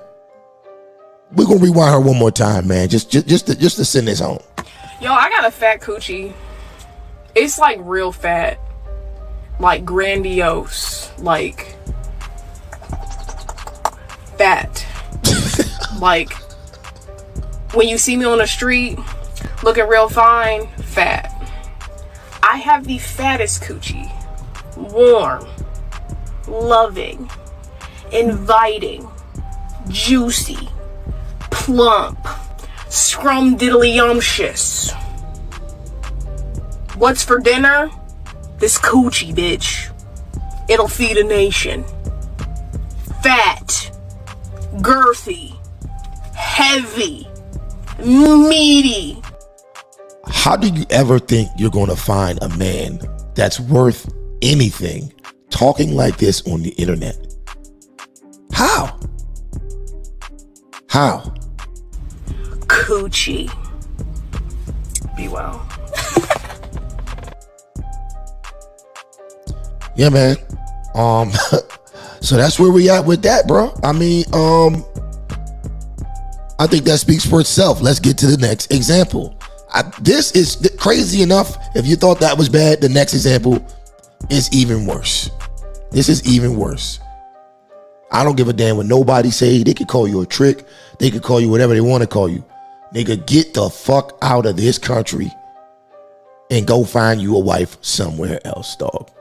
We're gonna rewind her one more time, man. Just to send this home. Yo, I got a fat coochie. It's like real fat. Like grandiose. Like fat. Like, when you see me on the street, looking real fine, fat. I have the fattest coochie. Warm, loving, inviting, juicy, plump, scrumdiddlyumptious. What's for dinner? This coochie, bitch. It'll feed a nation. Fat, girthy, heavy, meaty. How do you ever think you're going to find a man that's worth anything talking like this on the internet? How? How? Coochie. Be well. Yeah, man. So that's where we at with that, bro. I mean, I think that speaks for itself. Let's get to the next example. This is crazy enough. If you thought that was bad, the next example is even worse. This is even worse. I don't give a damn what nobody say. They could call you a trick. They could call you whatever they want to call you. Nigga, get the fuck out of this country and go find you a wife somewhere else, dog.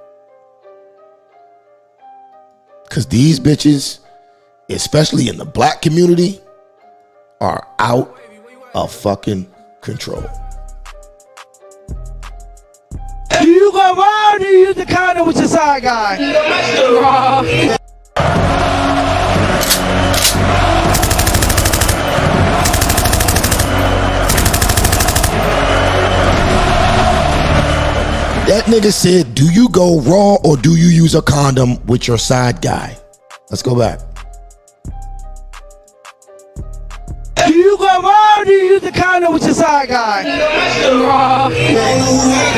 Because these bitches, especially in the black community, are out of fucking control. Do you go raw or do you use the condom with your side guy? Raw. That nigga said, do you go raw or do you use a condom with your side guy? Let's go back. Do you go raw or do you use the condom with your side guy? Raw.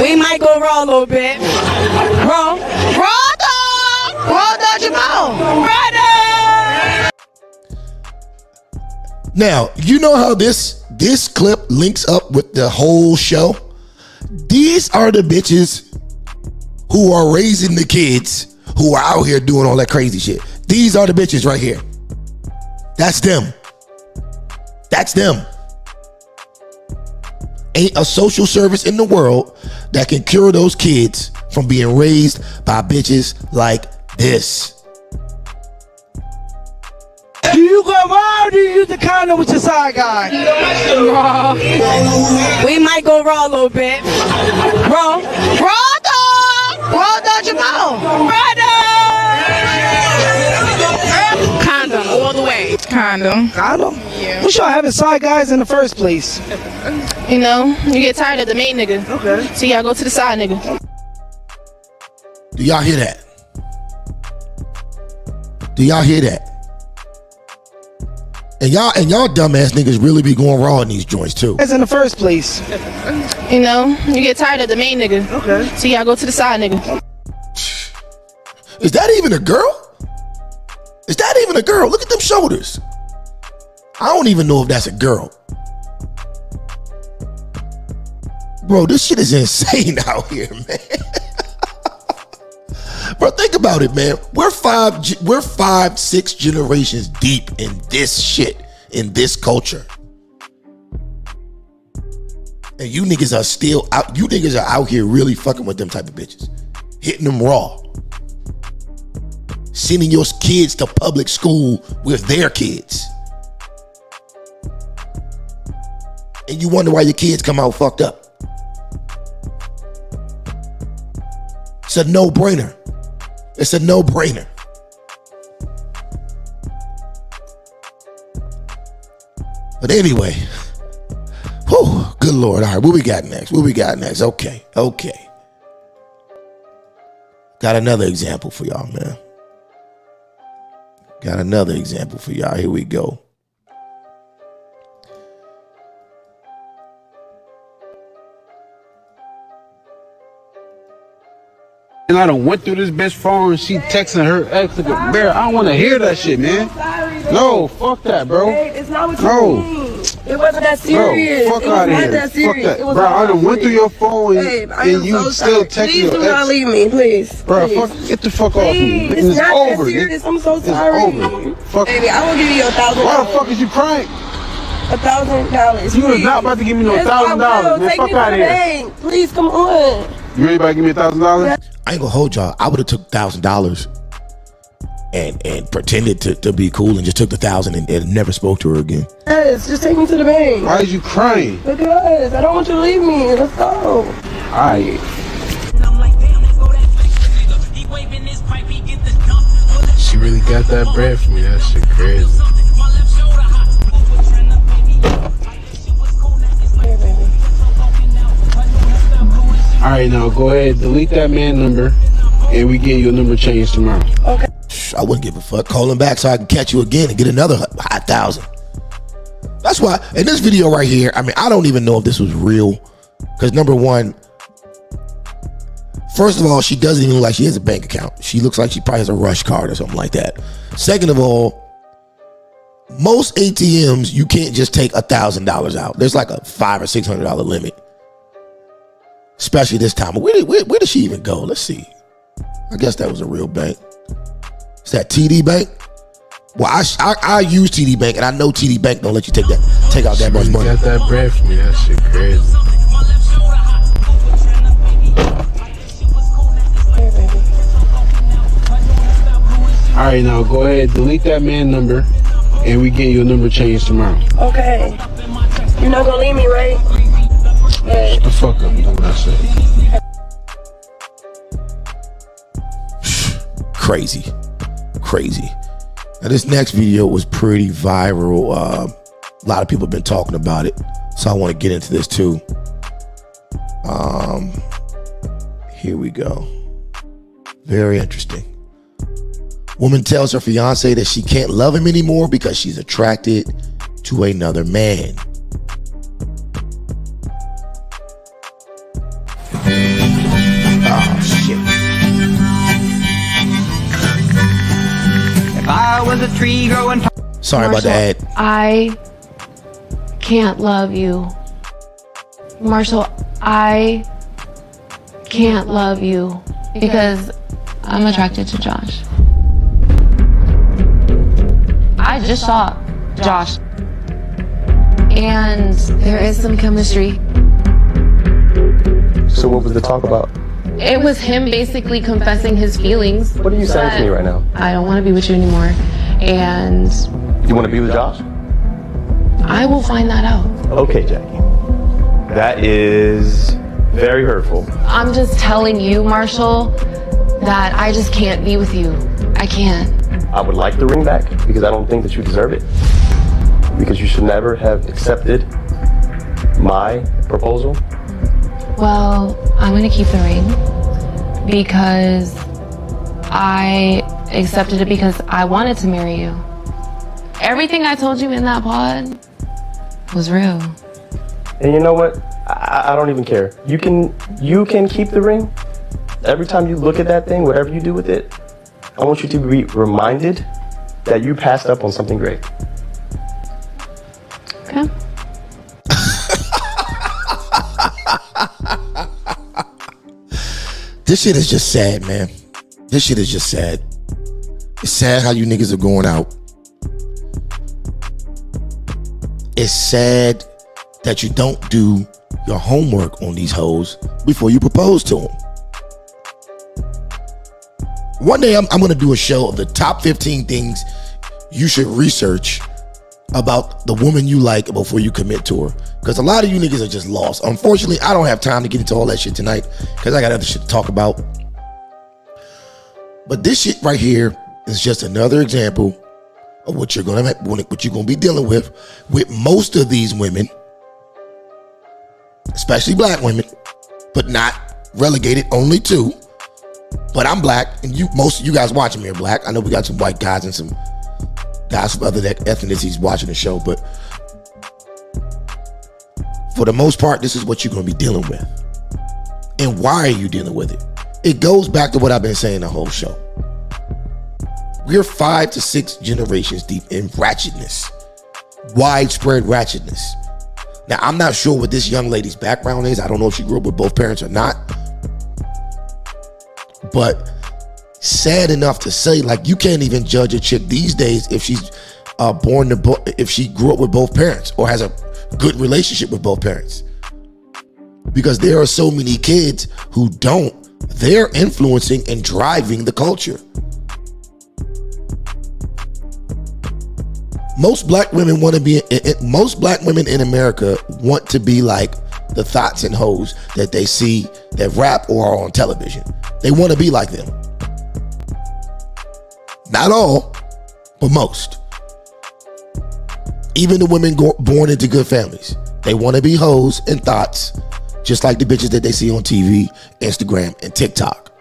We might go raw a little bit. Raw. Raw dog! Raw dog Jamal! Brother! Now, you know how this clip links up with the whole show? These are the bitches who are raising the kids who are out here doing all that crazy shit. These are the bitches right here. That's them. That's them. Ain't a social service in the world that can cure those kids from being raised by bitches like this. Do you go raw or do you use the condom with your side guy? Raw. We might go raw a little bit. Raw. Raw dog! Raw dog Jamal! Brother! Condom, all the way. Condom. Condom? Yeah. Who's y'all having side guys in the first place? You know, you get tired of the main nigga. Okay. So y'all go to the side nigga. Do y'all hear that? Do y'all hear that? And y'all dumbass niggas really be going raw in these joints too. That's in the first place. You know, you get tired of the main nigga. Okay. So y'all go to the side nigga. Is that even a girl? Is that even a girl? Look at them shoulders. I don't even know if that's a girl. Bro, this shit is insane out here, man. Bro, think about it, man. We're 6 generations deep in this shit, in this culture. And you niggas are still out, you niggas are out here really fucking with them type of bitches. Hitting them raw. Sending your kids to public school with their kids. And you wonder why your kids come out fucked up. It's a no-brainer. It's a no-brainer. But anyway, whew, good Lord. All right, what we got next? What we got next? Okay. Got another example for y'all, man. Got another example for y'all. Here we go. And I done went through this bitch phone and she texting her ex like a bear. I don't want to hear that shit, man. No, fuck that, bro. It's not what you mean. It wasn't that serious. Bro, fuck out of here. Fuck that. Bro, I done went through your phone and you still texting your ex. Please do not leave me, please. Bro, get the fuck off me. It's not over, that serious. I'm so sorry. It's over. Fuck. Baby, I will give you $1,000. Why the fuck is you crying? $1,000. You is not about to give me no $1,000, man. Fuck out of here. Please, come on. You really about to give me $1,000? I ain't gonna hold y'all. I would have took $1,000 and pretended to be cool and just took the $1,000 and never spoke to her again. Yes, just take me to the bank. Why is you crying? Because I don't want you to leave me. Let's go. Alright. She really got that bread for me. That shit crazy. Alright, now go ahead, delete that man number, and we get your number changed tomorrow. Okay. I wouldn't give a fuck. Call him back so I can catch you again and get another hot $1,000. That's why, in this video right here, I mean, I don't even know if this was real. Because number one, first of all, she doesn't even look like she has a bank account. She looks like she probably has a rush card or something like that. Second of all, most ATMs, you can't just take $1,000 out. There's like a $500 or $600 limit. Especially this time. Where did she even go? Let's see. I guess that was a real bank. Is that TD Bank? Well, I use TD Bank, and I know TD Bank don't let you take out that much money. Got that bread for me. That shit crazy. All right, now go ahead, delete that man number, and we get your number changed tomorrow. Okay. You're not gonna leave me, right? Shut the fuck up, do what I say. Crazy. Now this next video was pretty viral. A lot of people have been talking about it, so I want to get into this too. Here we go. Very interesting. Woman tells her fiance that she can't love him anymore because she's attracted to another man. Oh shit. If I was a tree growing. Sorry about the ad. I can't love you. Marshall, I can't love you because I'm attracted to Josh. I just saw Josh and there is some chemistry. So what was the talk about? It was him basically confessing his feelings. What are you saying to me right now? I don't want to be with you anymore. And You want to be with Josh? I will find that out. Okay, Jackie. That is very hurtful. I'm just telling you, Marshall, that I just can't be with you. I can't. I would like the ring back because I don't think that you deserve it. Because you should never have accepted my proposal? Well, I'm gonna keep the ring because I accepted it because I wanted to marry you. Everything I told you in that pod was real. And you know what? I don't even care. You can keep the ring. Every time you look at that thing, whatever you do with it, I want you to be reminded that you passed up on something great. Okay. This shit is just sad, man. This shit is just sad. It's sad how you niggas are going out. It's sad that you don't do your homework on these hoes before you propose to them. One day I'm going to do a show of the top 15 things you should research about the woman you like before you commit to her. Because a lot of you niggas are just lost. Unfortunately, I don't have time to get into all that shit tonight because I got other shit to talk about. But this shit right here is just another example of what you're gonna be dealing with most of these women, especially black women, but not relegated only to. But I'm black, and most of you guys watching me are black. I know we got some white guys and some guys from other ethnicities watching the show, but for the most part, this is what you're gonna be dealing with. And why are you dealing with it? It goes back to what I've been saying the whole show. We're 5 to 6 generations deep in ratchetness, widespread ratchetness. Now, I'm not sure what this young lady's background is. I don't know if she grew up with both parents or not. But sad enough to say, like, you can't even judge a chick these days if she's if she grew up with both parents or has a good relationship with both parents. Because there are so many kids who don't. They're influencing and driving the culture. Most black women in America want to be like the thoughts and hoes that they see that rap or are on television. They want to be like them. Not all, but most. Even the women born into good families. They want to be hoes and thoughts, just like the bitches that they see on TV, Instagram, and TikTok.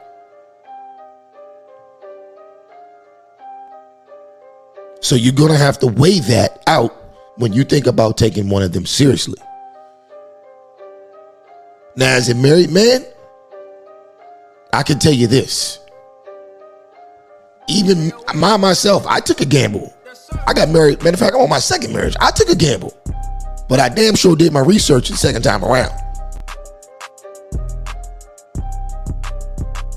So you're going to have to weigh that out when you think about taking one of them seriously. Now, as a married man, I can tell you this. Even myself, I took a gamble. I got married. Matter of fact, I'm on my second marriage. I took a gamble. But I damn sure did my research the second time around.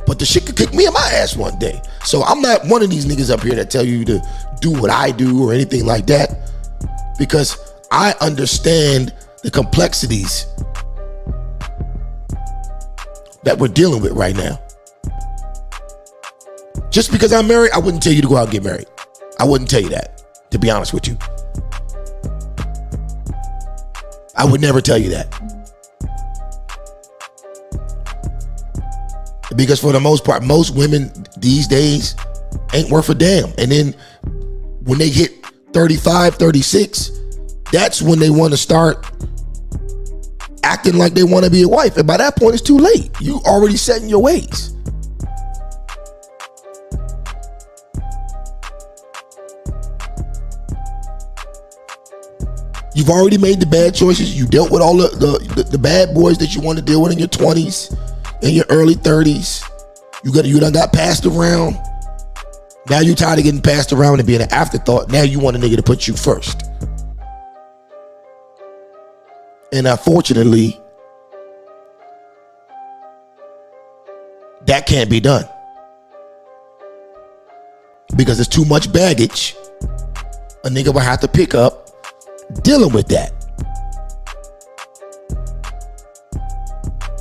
But the shit could kick me in my ass one day. So I'm not one of these niggas up here that tell you to do what I do or anything like that. Because I understand the complexities that we're dealing with right now. Just because I'm married, I wouldn't tell you to go out and get married. I wouldn't tell you that, to be honest with you. I would never tell you that. Because for the most part, most women these days ain't worth a damn. And then when they hit 35, 36, that's when they want to start acting like they want to be a wife. And by that point, it's too late. You already set in your ways. You've already made the bad choices. You dealt with all the bad boys that you want to deal with in your 20s, in your early 30s. You done got passed around. Now you tired of getting passed around and being an afterthought. Now you want a nigga to put you first. And unfortunately, that can't be done. Because there's too much baggage a nigga will have to pick up dealing with that.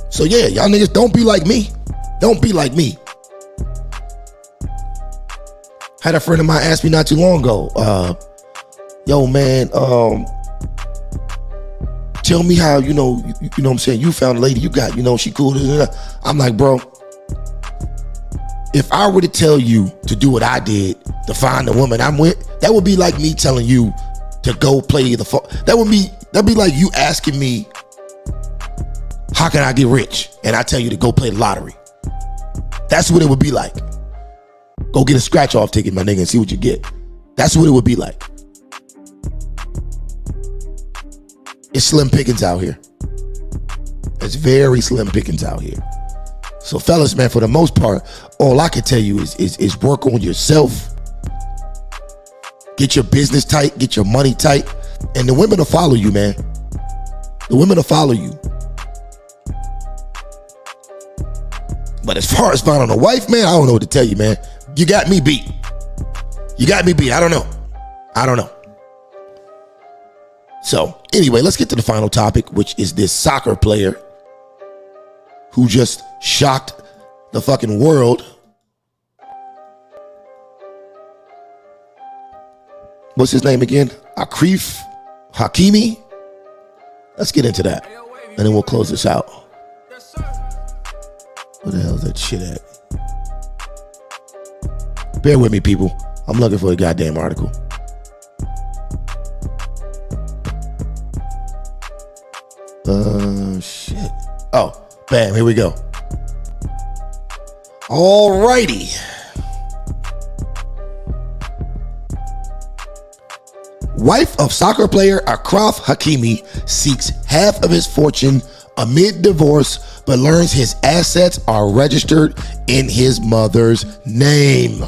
So yeah, y'all niggas don't be like me. Don't be like me. Had a friend of mine ask me not too long ago, yo man, tell me how, you know what I'm saying, you found a lady you got, she cool. I'm like, bro, if I were to tell you to do what I did to find the woman I'm with, that would be like me telling you to go play that'd be like you asking me how can I get rich? And I tell you to go play the lottery. That's what it would be like. Go get a scratch-off ticket, my nigga, and see what you get. That's what it would be like. It's slim pickings out here. It's very slim pickings out here. So fellas, man, for the most part, all I can tell you is work on yourself. Get your business tight, get your money tight, and the women will follow you, man. The women will follow you. But as far as finding a wife, man, I don't know what to tell you, man. You got me beat. You got me beat. I don't know. So anyway, let's get to the final topic, which is this soccer player who just shocked the fucking world. What's his name again? Achraf? Hakimi? Let's get into that, and then we'll close this out. Where the hell is that shit at? Bear with me, people. I'm looking for the goddamn article. Shit. Oh, bam, here we go. Alrighty. Wife of soccer player Achraf Hakimi seeks half of his fortune amid divorce, but learns his assets are registered in his mother's name.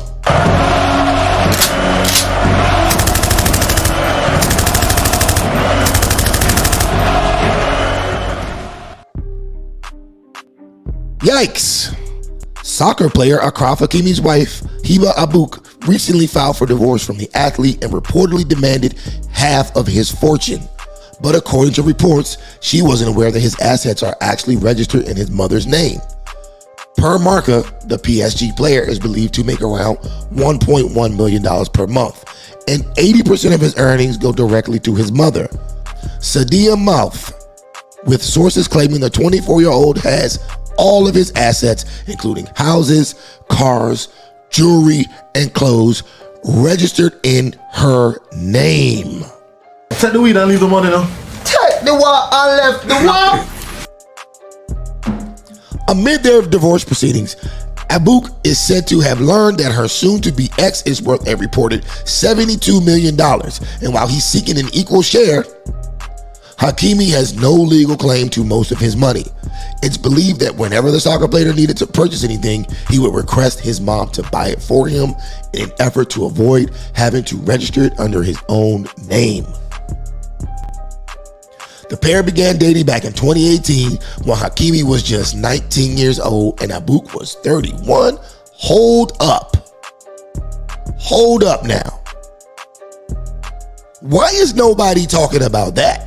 Yikes. Soccer player Achraf Hakimi's wife, Hiba Abouk, recently filed for divorce from the athlete and reportedly demanded half of his fortune. But according to reports, she wasn't aware that his assets are actually registered in his mother's name. Per Marca, the PSG player is believed to make around $1.1 million per month, and 80% of his earnings go directly to his mother. Sadia Mouth, with sources claiming the 24-year-old has all of his assets, including houses, cars, jewelry, and clothes, registered in her name. Take the weed and leave the money now. Take the what and left the what? Amid their divorce proceedings, Abouk is said to have learned that her soon-to-be ex is worth a reported $72 million. And while he's seeking an equal share, Hakimi has no legal claim to most of his money. It's believed that whenever the soccer player needed to purchase anything, he would request his mom to buy it for him in an effort to avoid having to register it under his own name. The pair began dating back in 2018 when Hakimi was just 19 years old and Abouk was 31. Hold up. Hold up now. Why is nobody talking about that?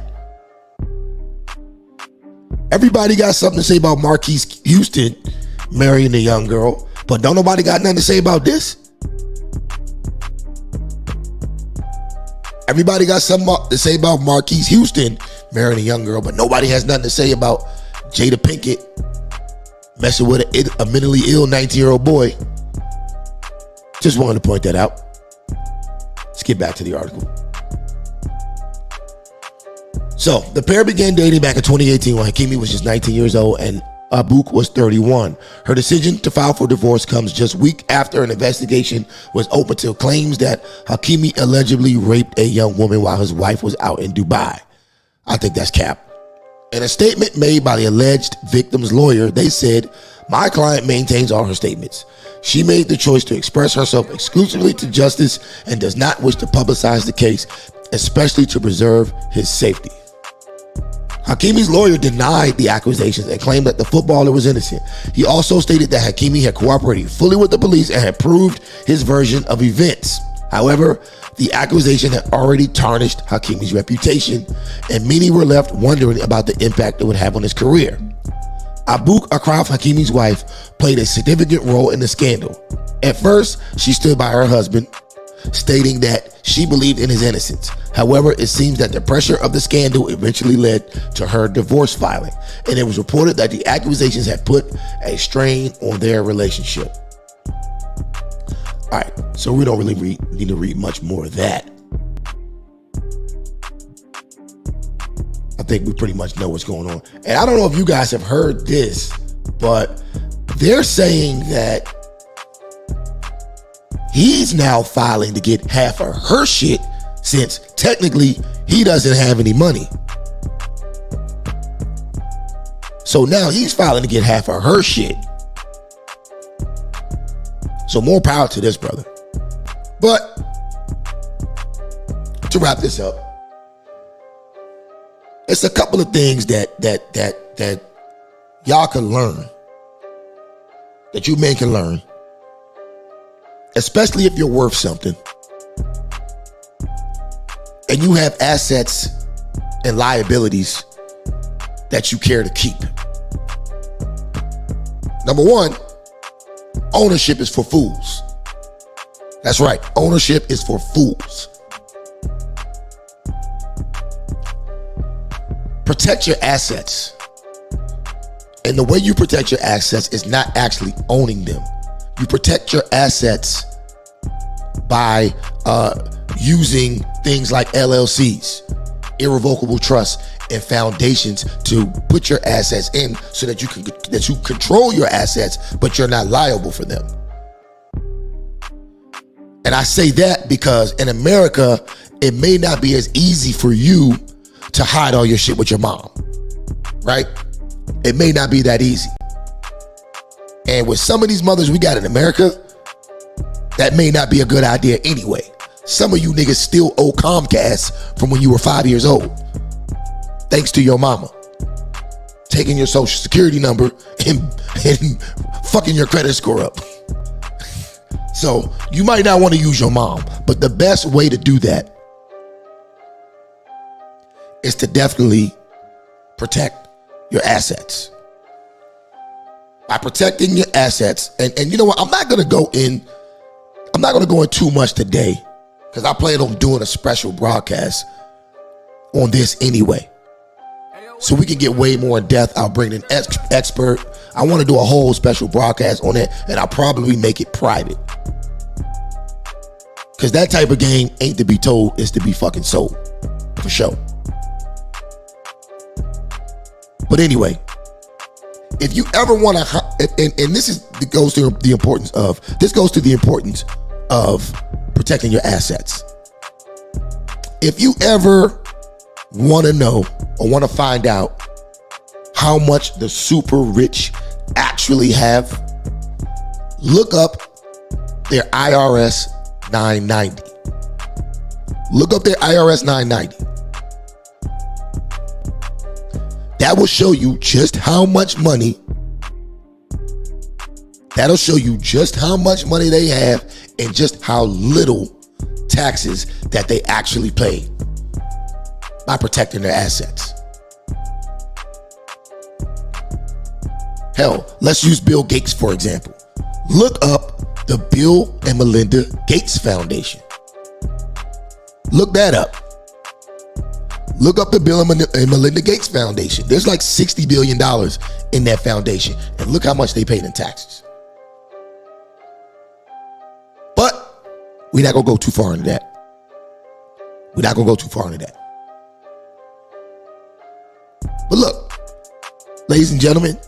Everybody got something to say about Marquise Houston marrying a young girl, but don't nobody got nothing to say about this? Everybody got something to say about Marquise Houston marrying a young girl, but nobody has nothing to say about Jada Pinkett messing with a mentally ill 19-year-old boy. Just wanted to point that out. Let's get back to the article. So, the pair began dating back in 2018 when Hakimi was just 19 years old and Abouk was 31. Her decision to file for divorce comes just weeks after an investigation was opened to claims that Hakimi allegedly raped a young woman while his wife was out in Dubai. I think that's cap. In a statement made by the alleged victim's lawyer, they said, "My client maintains all her statements. She made the choice to express herself exclusively to justice and does not wish to publicize the case, especially to preserve his safety." Hakimi's lawyer denied the accusations and claimed that the footballer was innocent. He also stated that Hakimi had cooperated fully with the police and had proved his version of events. However, the accusation had already tarnished Hakimi's reputation, and many were left wondering about the impact it would have on his career. Abouk, Achraf Hakimi's wife, played a significant role in the scandal. At first, she stood by her husband, stating that she believed in his innocence. However, it seems that the pressure of the scandal eventually led to her divorce filing, and it was reported that the accusations had put a strain on their relationship. All right, so we don't really need to read much more of that. I think we pretty much know what's going on. And I don't know if you guys have heard this, but they're saying that he's now filing to get half of her shit since technically he doesn't have any money. So now he's filing to get half of her shit. So more power to this brother. But to wrap this up, it's a couple of things that y'all can learn, that you men can learn, especially if you're worth something and you have assets and liabilities that you care to keep. Number one, ownership is for fools. That's right, ownership is for fools. Protect your assets. And the way you protect your assets is not actually owning them. You protect your assets by using things like LLCs, irrevocable trusts, and foundations to put your assets in so that you control your assets, but you're not liable for them. And I say that because in America, it may not be as easy for you to hide all your shit with your mom, right? It may not be that easy. And with some of these mothers we got in America, that may not be a good idea anyway. Some of you niggas still owe Comcast from when you were 5 years old, thanks to your mama taking your social security number and fucking your credit score up. So you might not want to use your mom, but the best way to do that is to definitely protect your assets. By protecting your assets, and you know what, I'm not gonna go in too much today, because I plan on doing a special broadcast on this anyway. So we can get way more in depth. I'll bring an expert. I want to do a whole special broadcast on it, and I'll probably make it private. Because that type of game ain't to be told, it's to be fucking sold. For sure. But anyway, if you ever want to, and this goes to the importance of protecting your assets. If you ever want to know or want to find out how much the super rich actually have, look up their IRS 990. Look up their IRS 990. That will show you just how much money. That'll show you just how much money they have and just how little taxes that they actually pay by protecting their assets. Hell, let's use Bill Gates, for example. Look up the Bill and Melinda Gates Foundation. Look that up. Look up the Bill and Melinda Gates Foundation. There's like $60 billion in that foundation. And look how much they paid in taxes. But we're not going to go too far into that. But look, ladies and gentlemen,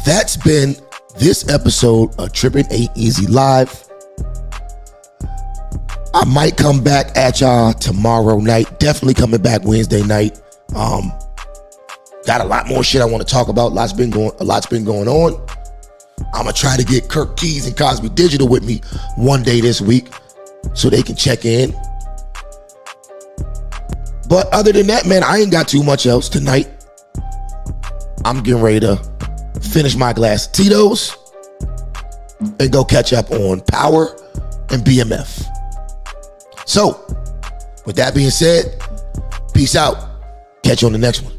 that's been this episode of Trippin' Ain't Easy Live. I might come back at y'all tomorrow night. Definitely coming back Wednesday night. Got a lot more shit I want to talk about. A lot's been going on. I'm gonna try to get Kirk Keys and Cosby Digital with me one day this week so they can check in. But other than that, man, I ain't got too much else tonight. I'm getting ready to finish my glass of Tito's and go catch up on Power and BMF. So, with that being said, peace out. Catch you on the next one.